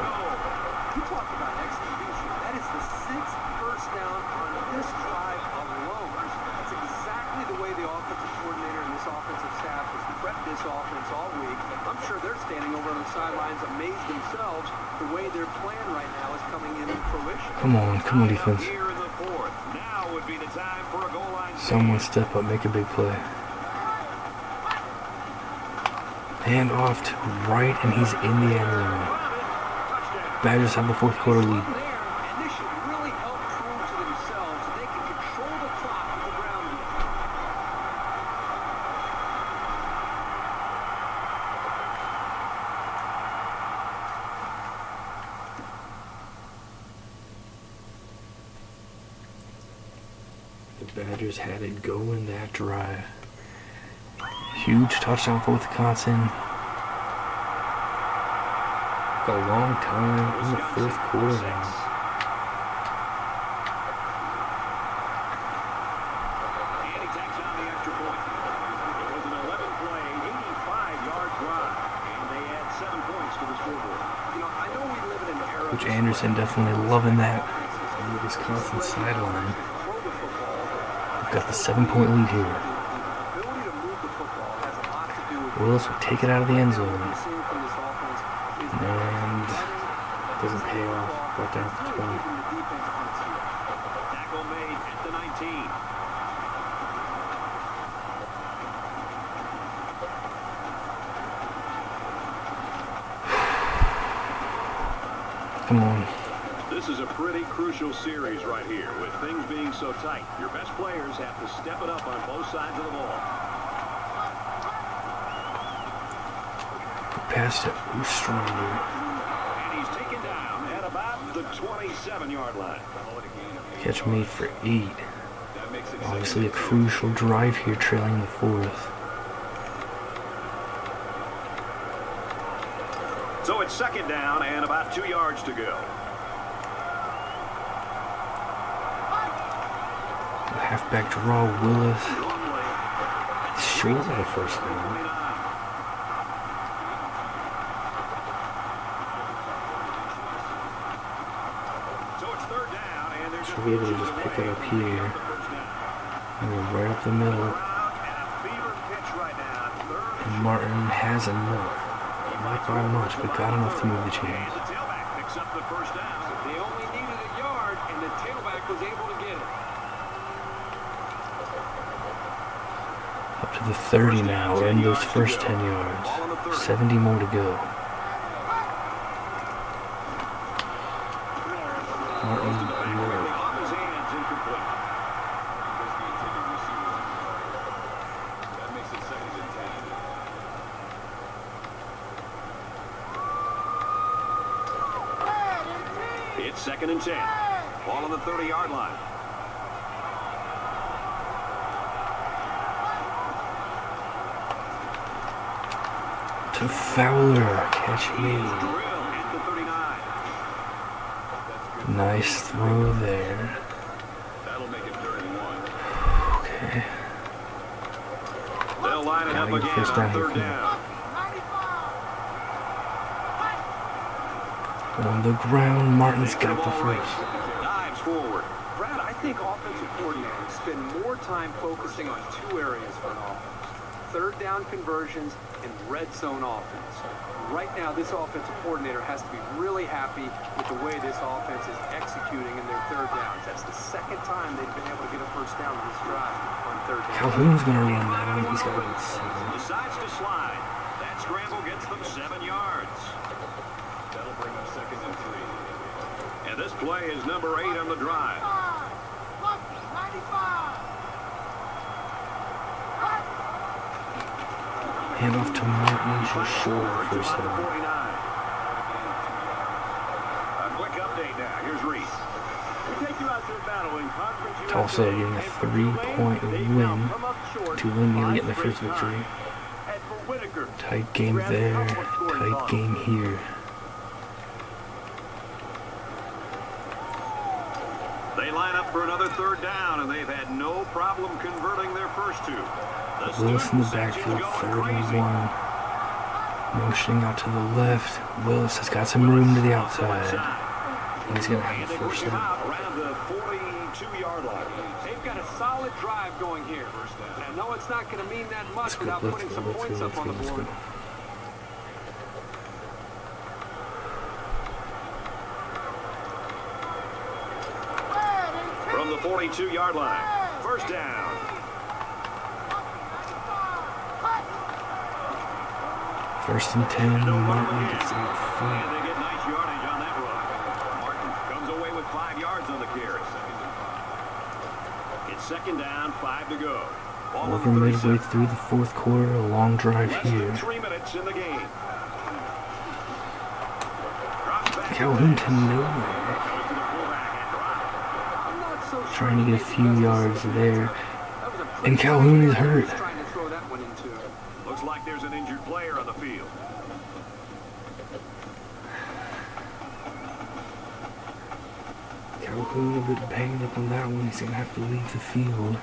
You talk about execution. That is the 6th 1st down on this drive alone. That's exactly the way the offensive coordinator and this offensive staff has prepped this offense all week. I'm sure they're standing over on the sidelines amazed themselves the way their plan right now is coming in fruition. Come on, defense. Here in the 4th. Now would be the time for a goal line. Someone step up, make a big play. Hand off to right, and he's in the end zone. Badgers have the 4th quarter lead. And this should really help prove to themselves that they can control the clock with the ground game. The Badgers had it going that drive. Huge touchdown for Wisconsin. A long time in the 4th quarter now. And he takes down the extra point. It was an 11-play, 85-yard drive, and they add 7 points to the scoreboard. You know, I know we live in an era. Coach Anderson definitely loving that on the Wisconsin sideline. They've got the 7-point lead here. Willis will take it out of the end zone. And doesn't pay off. Brought down to 20. Tackle made at the 19. Come on. This is a pretty crucial series right here. With things being so tight, your best players have to step it up on both sides of the ball. Pass to Ostrander. And he's taken down at about the 27-yard line. Catch made for 8. Obviously a crucial drive here, trailing the 4th. So it's 2nd down and about 2 yards to go. Halfback draw, Willis. Short of the 1st down. Should be able to just pick it up here. And then right up the middle. And Martin has enough. Not by much, but got enough to move the chains. picks up the first down. They only needed a yard, and the tailback was able to get it. Up to the 30 now. We're in those first 10 yards. 70 more to go. Martin Miller. Off his hands, incomplete. That makes it 2nd and 10. It's 2nd and 10. Ball on the 30-yard line. To Fowler. Catch made. Drill at the 39. Nice throw there. That'll make it 31. Okay. They'll line it up Gotta get again first on down here, 3rd down. On the ground, Martin's got the first. Dives forward. Brad, I think offensive coordinators spend more time focusing on 2 areas for an offense. 3rd down conversions and red zone offense. Right now, this offensive coordinator has to be really happy with the way this offense is executing in their 3rd downs. That's the 2nd time they've been able to get a first down in this drive on 3rd down. Calhoun's going to run that one. He's got to get 7. Decides to slide. That scramble gets them 7 yards. That'll bring up 2nd and 3. And this play is number 8 on the drive. Hand off to Martin. Just short first About the down. 49. A quick update now. Here's Reese. We take you out to the battle in Conference Tulsa USA, getting a and for 3-point Tulane, they've win now come up short to win nearly getting their by first 3 victory. times. And for Whitaker, Tight game there. Tight game here. They line up for another 3rd down, and they've had no problem converting their first 2. Willis in the student backfield, section's 3rd going and crazy. 1. Motioning out to the left. Willis has got some room to the outside. And he's going to And have they the push first him down. out around the 42-yard line. They've got a solid drive going here. And I know it's not going to mean that much without putting some points up on the board. From the 42-yard line. First down. First and 10. Martin gets out And front. they get nice yardage on that run. Martin comes away with 5 yards on the carry. It's 2nd down, 5 to go. Ball Over on the midway 37. through the 4th quarter, a long drive Less here. than 3 minutes in the game. Drops back. Calhoun to nowhere. Goes to the fullback and drops. I'm not so sure Trying to get a he few made the yards best there. decision. That was a pretty And Calhoun is good hurt. he's trying to throw that one into. Looks like there's an injured player on the field. Calhoun a bit banged up on that one. He's going to have to leave the field.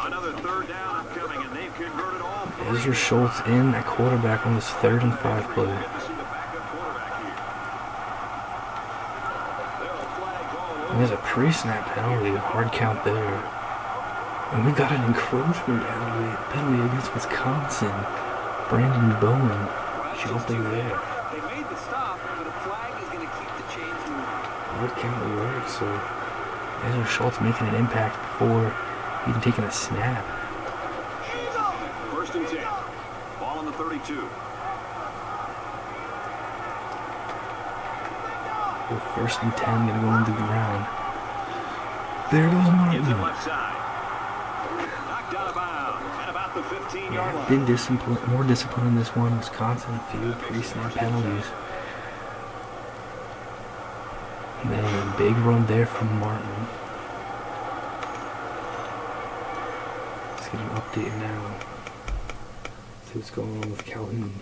Another 3rd down upcoming, and they've converted all 3. Ezra Schultz in at quarterback on this 3rd and 5 play. Good to see the backup quarterback here. There are flags all over. And there's a pre-snap penalty, a hard count there. And we got an encroachment penalty against Wisconsin. Brandon Bowen jumping there. They made the stop, but a flag is going to keep the chains moving. Hard count alert, so Ezra Schultz making an impact before even taking a snap. 1st and 10. Ball on the 32. We're 1st and 10, gonna go into the ground. There goes Gives it Martin. left side. Knocked out of bounds at about the 15-yard line. Been more discipline in this one. Wisconsin, a few pre-snap penalties. And then a big run there from Martin. Let's get an update now. See what's going on with Calhoun.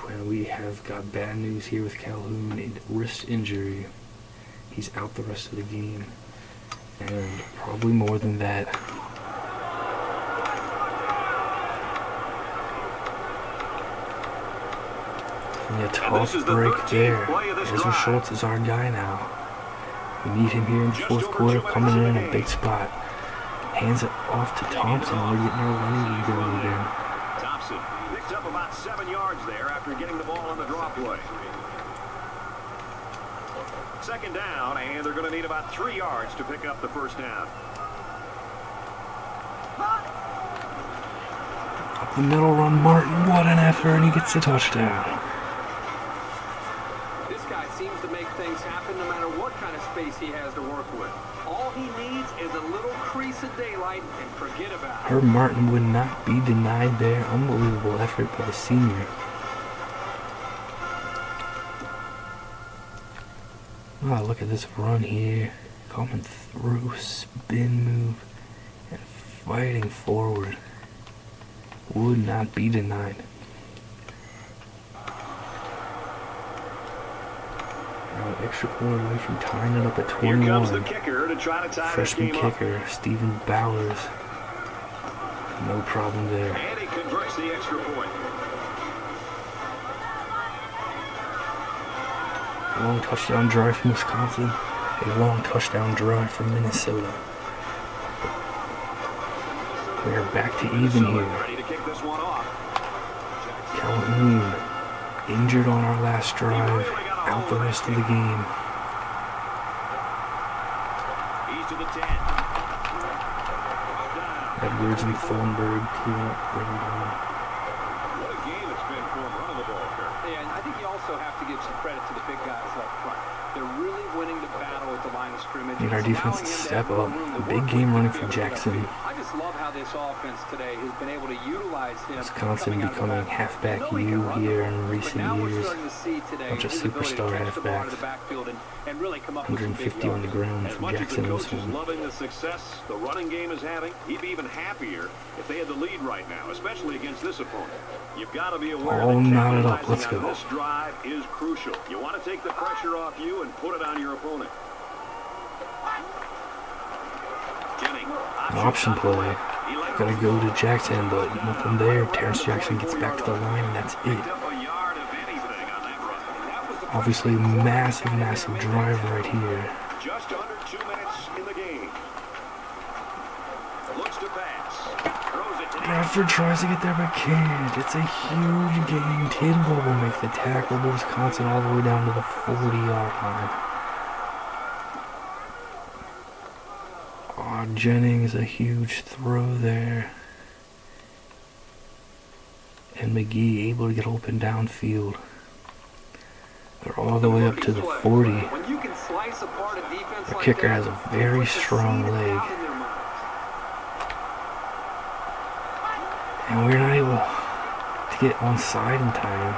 And we have got bad news here with Calhoun. A wrist injury. He's out the rest of the game. And probably more than that. Yeah, toss break there. Ezra Schultz is our guy now. We need him here in the fourth quarter, coming in a big spot. Hands it off to Thompson. We're getting our running game going again. Thompson picked up about 7 yards there after getting the ball on the draw play. Second down, and they're going to need about 3 yards to pick up the first down. Up the middle run, Martin. What an effort, and he gets the touchdown. This guy seems to make things happen no matter what kind of space he has to work with. All he needs is a little crease of daylight and forget about it. Herb Martin would not be denied there. Unbelievable effort by the senior. Oh, look at this run here. Coming through, spin move, and fighting forward. Would not be denied. Now, extra point away from tying it up at 21. Here comes the kicker to try to tie Freshman this game kicker, up. Stephen Bowers. No problem there. And he converts the extra point. Long touchdown drive from Wisconsin. A long touchdown drive from Minnesota. We are back to even here. Ready to kick this one off. Calhoun injured on our last drive. Out the rest of the game. He's to the 10. Edwards and Thornburg clean up, bring down. What a game it's been for him running the ball, Kirk. Yeah, and I think you also have to give some credit to the big guys up front. They're really winning the battle at the line of scrimmage. Need our It's defense allowing to him step have more up. room to A work big with game and running be from able to get Jackson. upfield. I just love how this offense today has been able to utilize him. Wisconsin coming out of the becoming backfield. halfback We know he can U run the here ball, in but recent now we're years. starting to see today Bunch of his ability to superstar catch the ball out of halfbacks. the backfield and really come up with some big 150 on the yards. ground As for much as the Jackson in coach this is one. loving the success the running game is having, he'd be even happier if they had the lead right now, especially against this opponent. You've got to be aware All that knotted up. capitalizing Let's on go. this drive is crucial. You want to take the pressure off you and put it on your opponent. Jennings, Option play. Gotta go to Jackson, but nothing there. Terrence Jackson gets back to the line, and that's it. a yard of anything on that run. Obviously, massive, massive drive right here. Just under 2 minutes in the game. Looks to pass. Throws it to Bradford tries to get there, but can't. It's a huge game. Tidwell will make the tackle, but Wisconsin all the way down to the 40-yard line. Oh, Jennings, a huge throw there. And McGee able to get open downfield. They're all the way up to the 40. When you can slice apart a defense The like kicker that, has a very it puts a strong seed leg. out in their minds. And we're not able to get onside in time.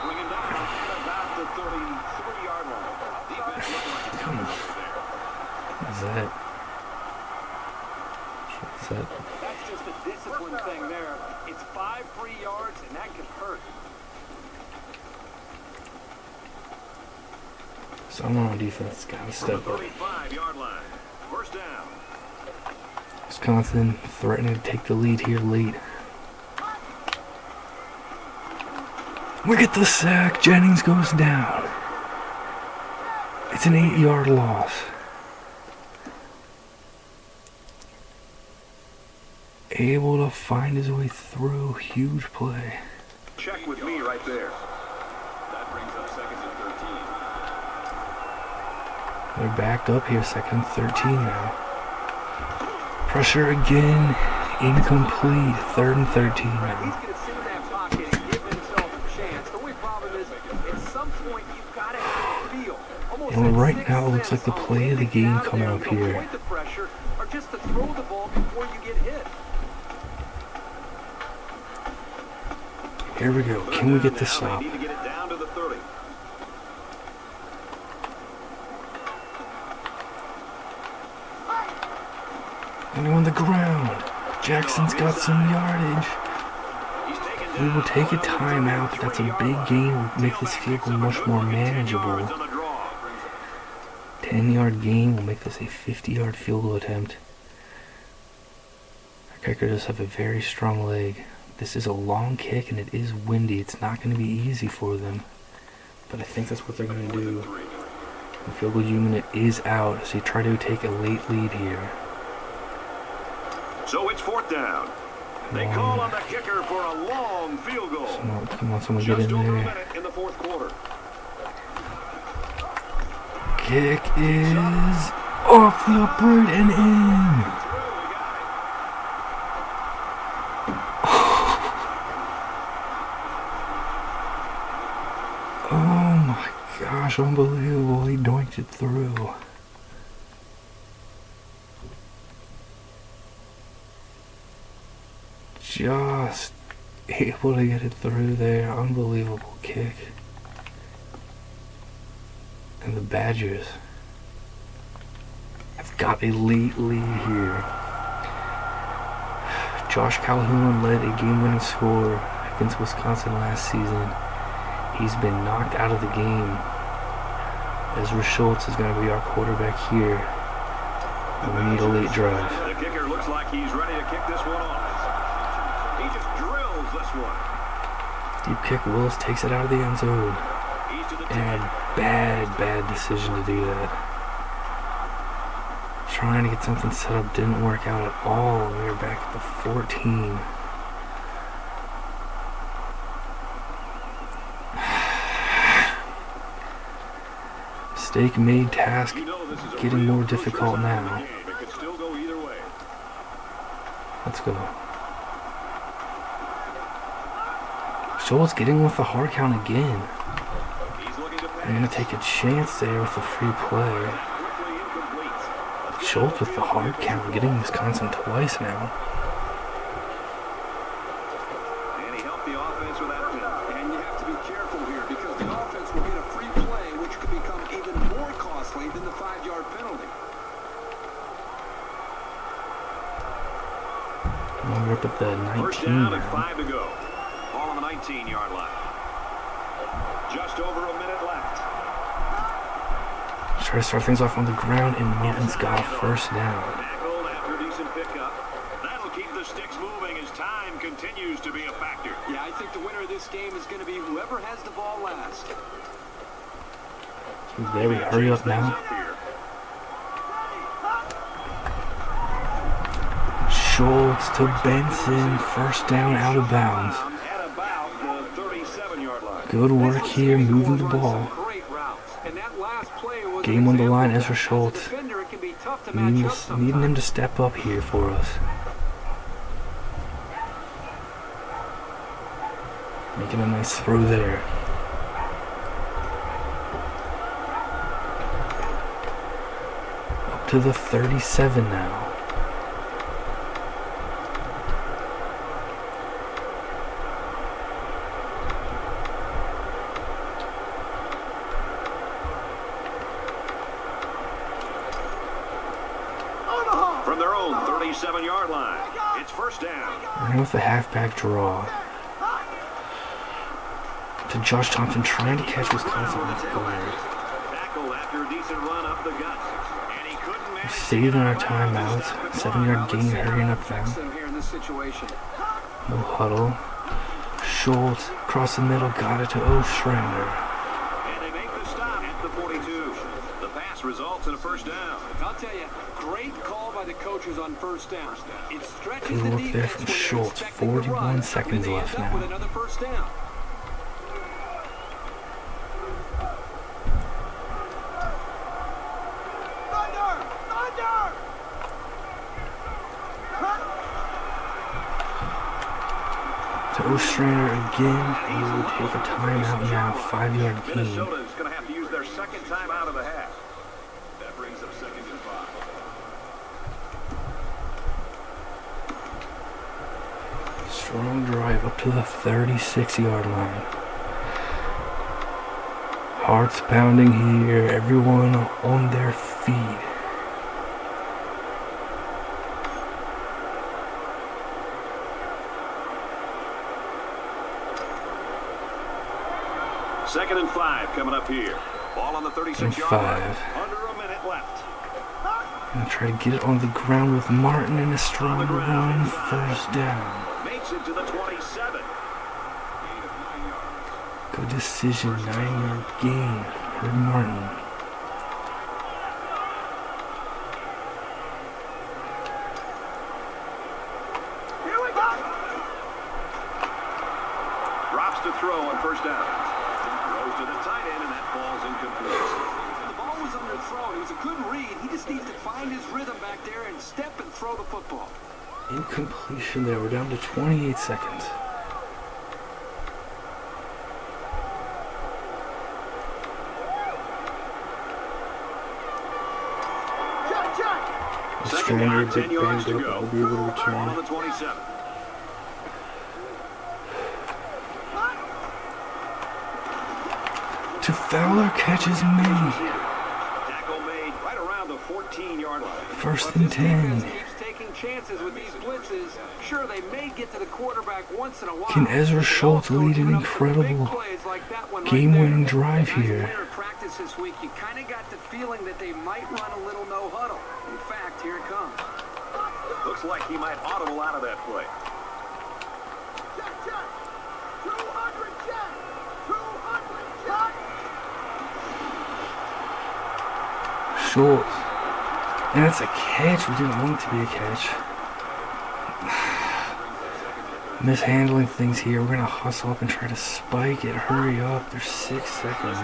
bring him down at about the 33-yard line. Defense right Come on. What is that? What's that? That's just a discipline thing there. It's 5 free yards, and that can hurt. Someone on defense got to step up. 35-yard line. First down. Wisconsin threatening to take the lead here late. We get the sack. Jennings goes down. It's an 8-yard loss. Able to find his way through. Huge play. Check with me right there. That brings up second and 13. They're backed up here, second and 13 now. Pressure again, incomplete, third and 13 He's now. going to sit in that pocket and give himself a chance. The only problem is, at some point, you've got to have a feel. Almost And that right sixth now, it looks like the sense play on of the when to get game out of coming there up and here. avoid the pressure, or just to throw the ball before you get hit. Here we go. Can we get this Now stop? they need to get it down to the 30. And on the ground. Jackson's got some yardage. He's taken We will down take a on the timeout, but that's a 20-yard big line. game. We'll make this field goal much more 10 manageable. yards on the draw. 10-yard game will make this a 50-yard field goal attempt. Our kicker does have a very strong leg. This is a long kick and it is windy. It's not going to be easy for them. But I think that's what they're going to do. The field goal unit is out as they try to take a late lead here. So it's 4th down. They call on the kicker for a long field goal. Come on, someone get in Just over a there. minute in the 4th quarter. Kick is off the upright and in. Oh my gosh, unbelievable. He doinked it through. Just able to get it through there. Unbelievable kick. And the Badgers have got a late lead here. Josh Calhoun led a game-winning score against Wisconsin last season. He's been knocked out of the game. Ezra Schultz is going to be our quarterback here. And we need a late drive. The kicker looks like he's ready to kick this one off. He just drills this one. Deep kick. Willis takes it out of the end zone. He's to the And a bad decision to do that. Trying to get something set up didn't work out at all. We are back at the 14. Mistake made, task getting more difficult now. It could still go either way. Let's go. Schultz getting with the hard count again. He's looking to pass. I'm going to take a chance there with the free play. Quickly incomplete. Schultz with the hard count, getting Wisconsin twice now. And he helped the offense with that penalty. And you have to be careful here because the offense will get a free play, which could become even more costly than the 5-yard penalty. We're up at the 19 First down and now. 5 to go. Ball on the 19-yard line. Just over a minute left. Try to start things off on the ground, and Martin's got a first down. Tackled after a decent pickup. That'll keep the sticks moving as time continues to be a factor. Yeah, I think the winner of this game is going to be whoever has the ball last. There we hurry up now. Schultz to Benson, first down out of bounds. At about the 37-yard line. Good work here, moving the ball. Great routes. And that last play was Game on the line, an Ezra example Schultz. that as a defender, it can be tough to match up sometimes. Needing him to step up here for us. Making a nice throw there. Up to the 37 now. From their own 37-yard line, it's first down. And with the halfback draw. To Josh Thompson trying to catch Wisconsin off guard. Tackled after a decent run up the gut. And he couldn't manage to Saving get our it timeouts. 7-yard gain, hurrying up now. Them here in this situation. No huddle. Schultz across the middle, got it to Ostrander. And they make the stop at the 42. The pass results in a first down. I'll tell you, great call by the coaches on first down. It stretches Good the work defense there from when they're Schultz. expecting to 41 run, seconds and they left end up now. with another first down. To Ostrander again. He will take a timeout now. 5-yard gain. Minnesota is going to have to use their second time out of the half. That brings up 2nd and 5. Strong drive up to the 36-yard line. Hearts pounding here. Everyone on their feet. Second and 5 coming up here. Ball on the 36-yard line. 5. Under a minute left. Gonna try to get it on the ground with Martin in a strong run. First down. Makes it to the 26. Good decision, 9-yard gain. Herb Martin. Here we go. Drops to throw on first down. Throws to the tight end, and that ball's incomplete. The ball was underthrown. It was a good read. He just needs to find his rhythm back there and step and throw the football. Incompletion there. We're down to 28 seconds. Stranger, big banged up, I'll be able to return. On the 27. To Fowler, catches made. Tackle made right around the 14-yard line. First and 10. Keeps taking chances with these blitzes. Sure, they may get to the quarterback once in a while. Can Ezra Schultz lead an incredible game-winning drive here? Practice this week, you kind of got the feeling that they might run a little no huddle. In fact, here it comes. Looks like he might audible out of that play. Check, check. 200, check. 200, check. Schultz. And it's a catch. We didn't want it to be a catch. Mishandling things here. We're going to hustle up and try to spike it. Hurry up. There's 6 seconds.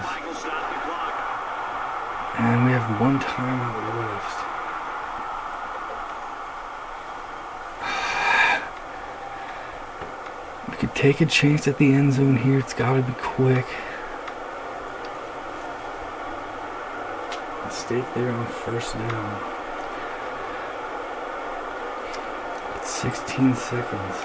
And we have one timeout left. We could take a chance at the end zone here. It's got to be quick. Mistake there on first down. 16 seconds.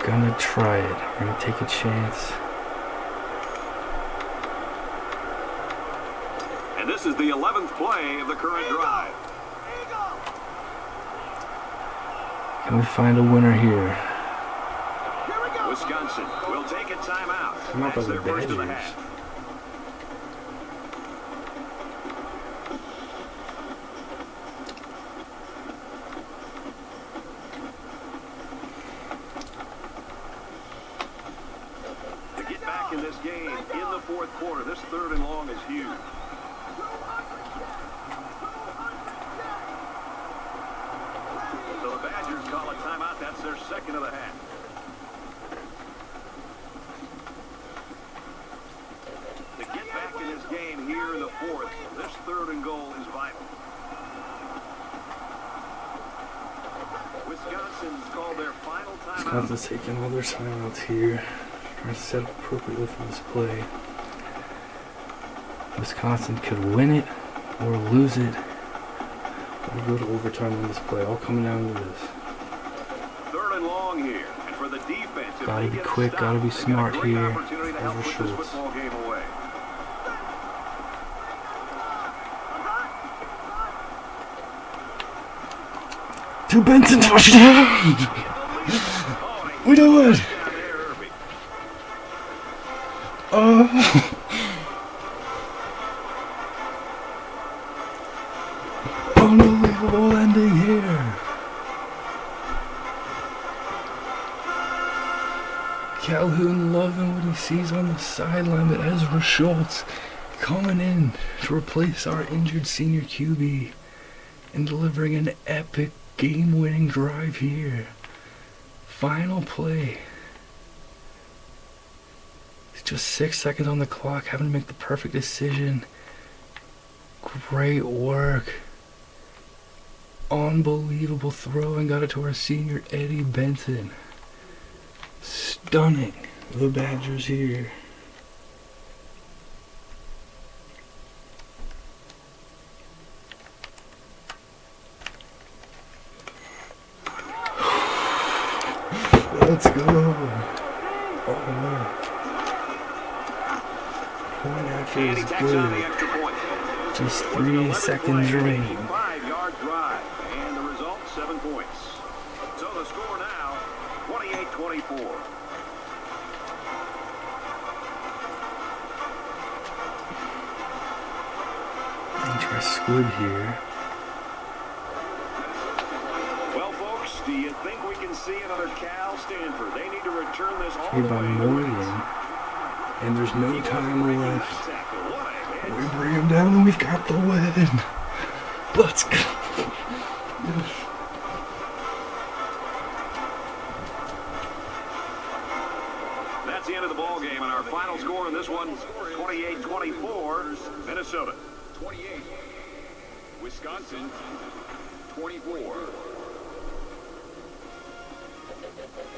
Gonna try it. We're gonna take a chance. And this is the 11th play of the current drive. Can we find a winner here? Wisconsin will take a timeout. Come up That's with their the first of the Badgers. half. To get back in this game in the fourth quarter, this third and long is huge. So the Badgers call a timeout. That's their second of the half. To get back in this game here in the fourth, this third and goal is vital. Wisconsin's called their final timeout. Wisconsin's taking all their timeouts here. Trying to set up appropriately for this play. Wisconsin could win it or lose it. We'll go to overtime on this play. All coming down to this. Third and long here. And for the defense, if Gotta they be get a quick, stop, gotta be they've got a smart great here. opportunity to help Over put this Schultz. football game away. To Benson, touchdown! We do it! Oh! Unbelievable ending here. Calhoun loving what he sees on the sideline, but Ezra Schultz coming in to replace our injured senior QB and delivering an epic game-winning drive here. Final play. It's just 6 seconds on the clock, having to make the perfect decision. Great work. Unbelievable throw and got it to our senior Eddie Benson. Stunning. The Badgers here. Let's go. Oh man. Point after And he is tacks on the good. extra point. Just It was an 3 11 seconds play, remaining. 5-yard drive, and the result, 7 points. So the score now, 28-24. Try squib here. Well, folks, do you think we can see another Cal Stanford? They need to return this all Here the by way. Morgan. And there's no time left. Tackle. What a hit. We bring him down and we've got the win. Let's go. That's the end of the ball game, and our final score in this one, 28-24, Minnesota. 28. Wisconsin, 24.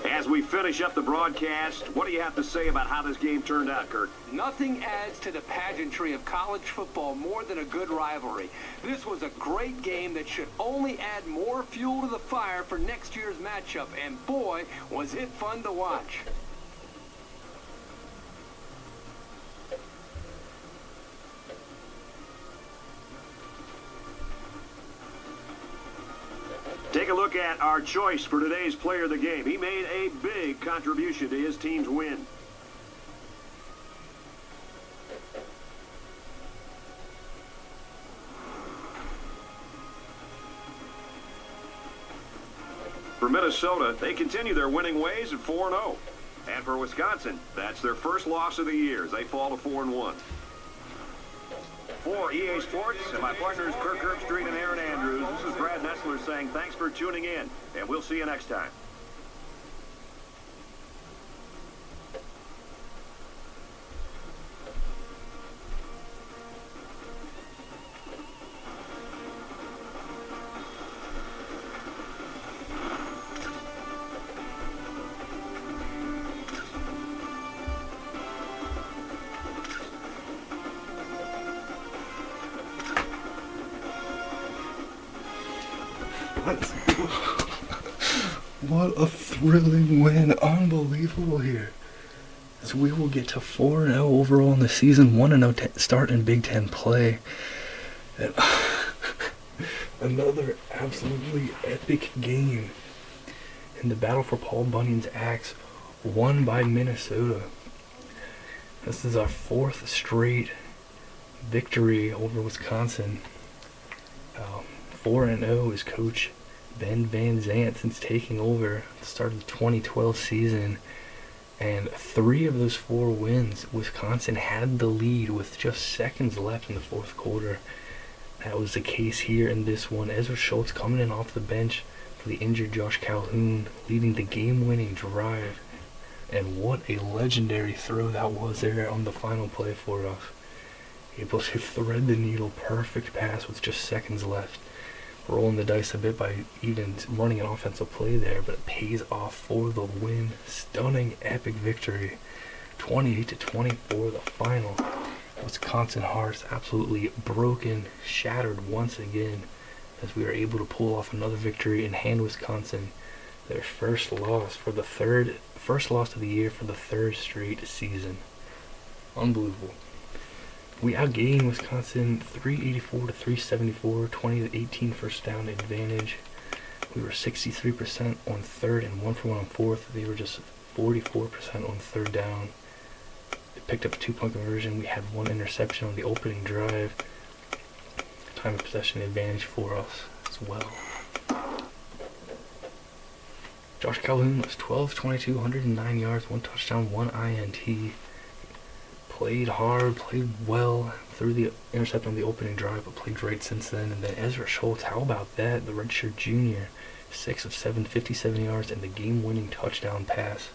As we finish up the broadcast, what do you have to say about how this game turned out, Kirk? Nothing adds to the pageantry of college football more than a good rivalry. This was a great game that should only add more fuel to the fire for next year's matchup, and boy, was it fun to watch. Take a look at our choice for today's player of the game. He made a big contribution to his team's win. For Minnesota, they continue their winning ways at 4-0. And for Wisconsin, that's their first loss of the year as they fall to 4-1. For EA Sports and my partners Kirk Herbstreit and Aaron Andrews, this is Brad Nessler saying thanks for tuning in, and we'll see you next time. What a thrilling win. Unbelievable here. As we will get to 4-0 overall in the season, 1-0 start in Big Ten play. And another absolutely epic game in the battle for Paul Bunyan's axe, won by Minnesota. This is our fourth straight victory over Wisconsin. 4-0 is Coach Ben Van Zandt since taking over at the start of the 2012 season. And 3 of those 4 wins, Wisconsin had the lead with just seconds left in the fourth quarter. That was the case here in this one. Ezra Schultz coming in off the bench for the injured Josh Calhoun, leading the game-winning drive. And what a legendary throw that was there on the final play for us. Able to thread the needle, perfect pass with just seconds left. Rolling the dice a bit by even running an offensive play there, but it pays off for the win. Stunning, epic victory. 28-24, the final. Wisconsin hearts absolutely broken, shattered once again, as we are able to pull off another victory and hand Wisconsin their first loss of the year for the 3rd straight season. Unbelievable. We outgained Wisconsin 384-374, 20-18 first down advantage. We were 63% on 3rd and 1 for 1 on 4th. They were just 44% on 3rd down. They picked up a 2-point conversion. We had 1 interception on the opening drive. Time of possession advantage for us as well. Josh Calhoun was 12-22, 109 yards, 1 touchdown, 1 INT. Played hard, played well, threw the intercept on the opening drive, but played great since then. And then Ezra Schultz, how about that? The redshirt junior, 6 of 7, 57 yards, and the game-winning touchdown pass.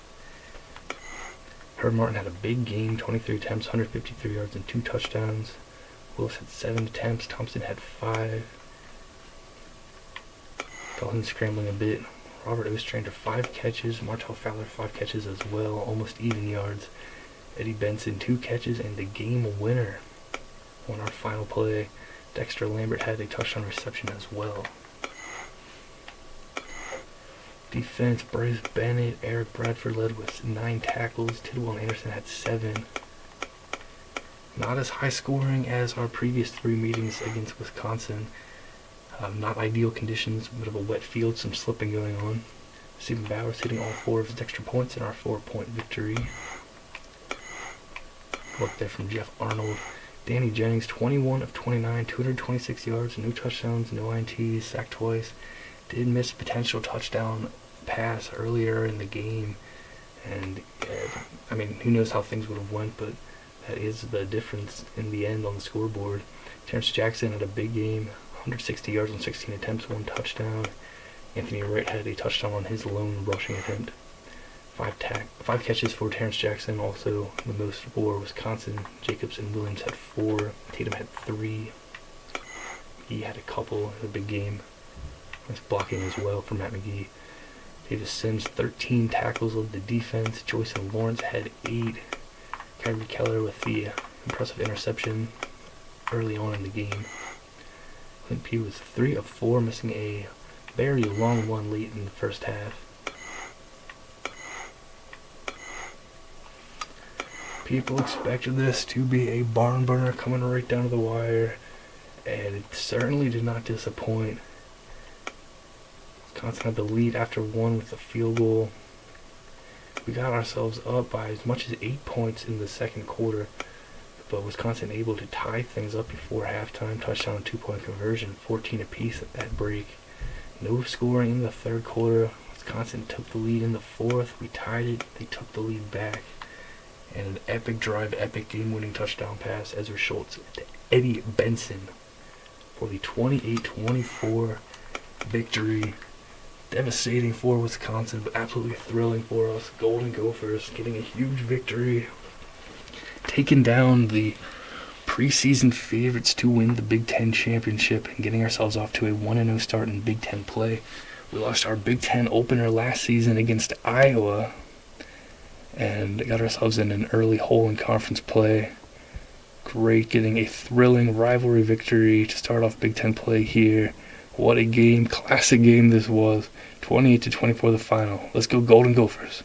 Herb Martin had a big game, 23 attempts, 153 yards, and 2 touchdowns. Willis had 7 attempts, Thompson had 5. Calhoun scrambling a bit. Robert Ostrander 5 catches, Martell Fowler 5 catches as well, almost even yards. Eddie Benson 2 catches and the game winner on our final play. Dexter Lambert had a touchdown reception as well. Defense, Bryce Bennett, Eric Bradford led with 9 tackles. Tidwell Anderson had 7. Not as high scoring as our previous 3 meetings against Wisconsin. Not ideal conditions, bit of a wet field, some slipping going on. Stephen Bowers hitting all 4 of his extra points in our 4-point victory. Work there from Jeff Arnold. Danny Jennings, 21 of 29, 226 yards, no touchdowns, no INTs, sacked twice. Did miss a potential touchdown pass earlier in the game. And, who knows how things would have went, but that is the difference in the end on the scoreboard. Terrence Jackson had a big game, 160 yards on 16 attempts, 1 touchdown. Anthony Wright had a touchdown on his lone rushing attempt. 5 catches for Terrence Jackson, also the most for Wisconsin. Jacobs and Williams had 4. Tatum had 3. He had a couple in a big game. Nice blocking as well for Matt McGee. Davis Sims, 13 tackles of the defense. Joyce and Lawrence had 8. Kyrie Keller with the impressive interception early on in the game. Clint Pugh was 3 of 4, missing a very long one late in the first half. People expected this to be a barn burner coming right down to the wire, and it certainly did not disappoint. Wisconsin had the lead after 1 with a field goal. We got ourselves up by as much as 8 points in the second quarter, but Wisconsin able to tie things up before halftime. Touchdown and 2-point conversion, 14 apiece at that break. No scoring in the third quarter. Wisconsin took the lead in the fourth. We tied it. They took the lead back. And an epic drive, epic game-winning touchdown pass, Ezra Schultz to Eddie Benson for the 28-24 victory. Devastating for Wisconsin, but absolutely thrilling for us. Golden Gophers getting a huge victory, taking down the preseason favorites to win the Big Ten championship and getting ourselves off to a 1-0 start in Big Ten play. We lost our Big Ten opener last season against Iowa and got ourselves in an early hole in conference play. Great getting a thrilling rivalry victory to start off Big Ten play here. What a game, classic game this was. 28-24 the final. Let's go Golden Gophers.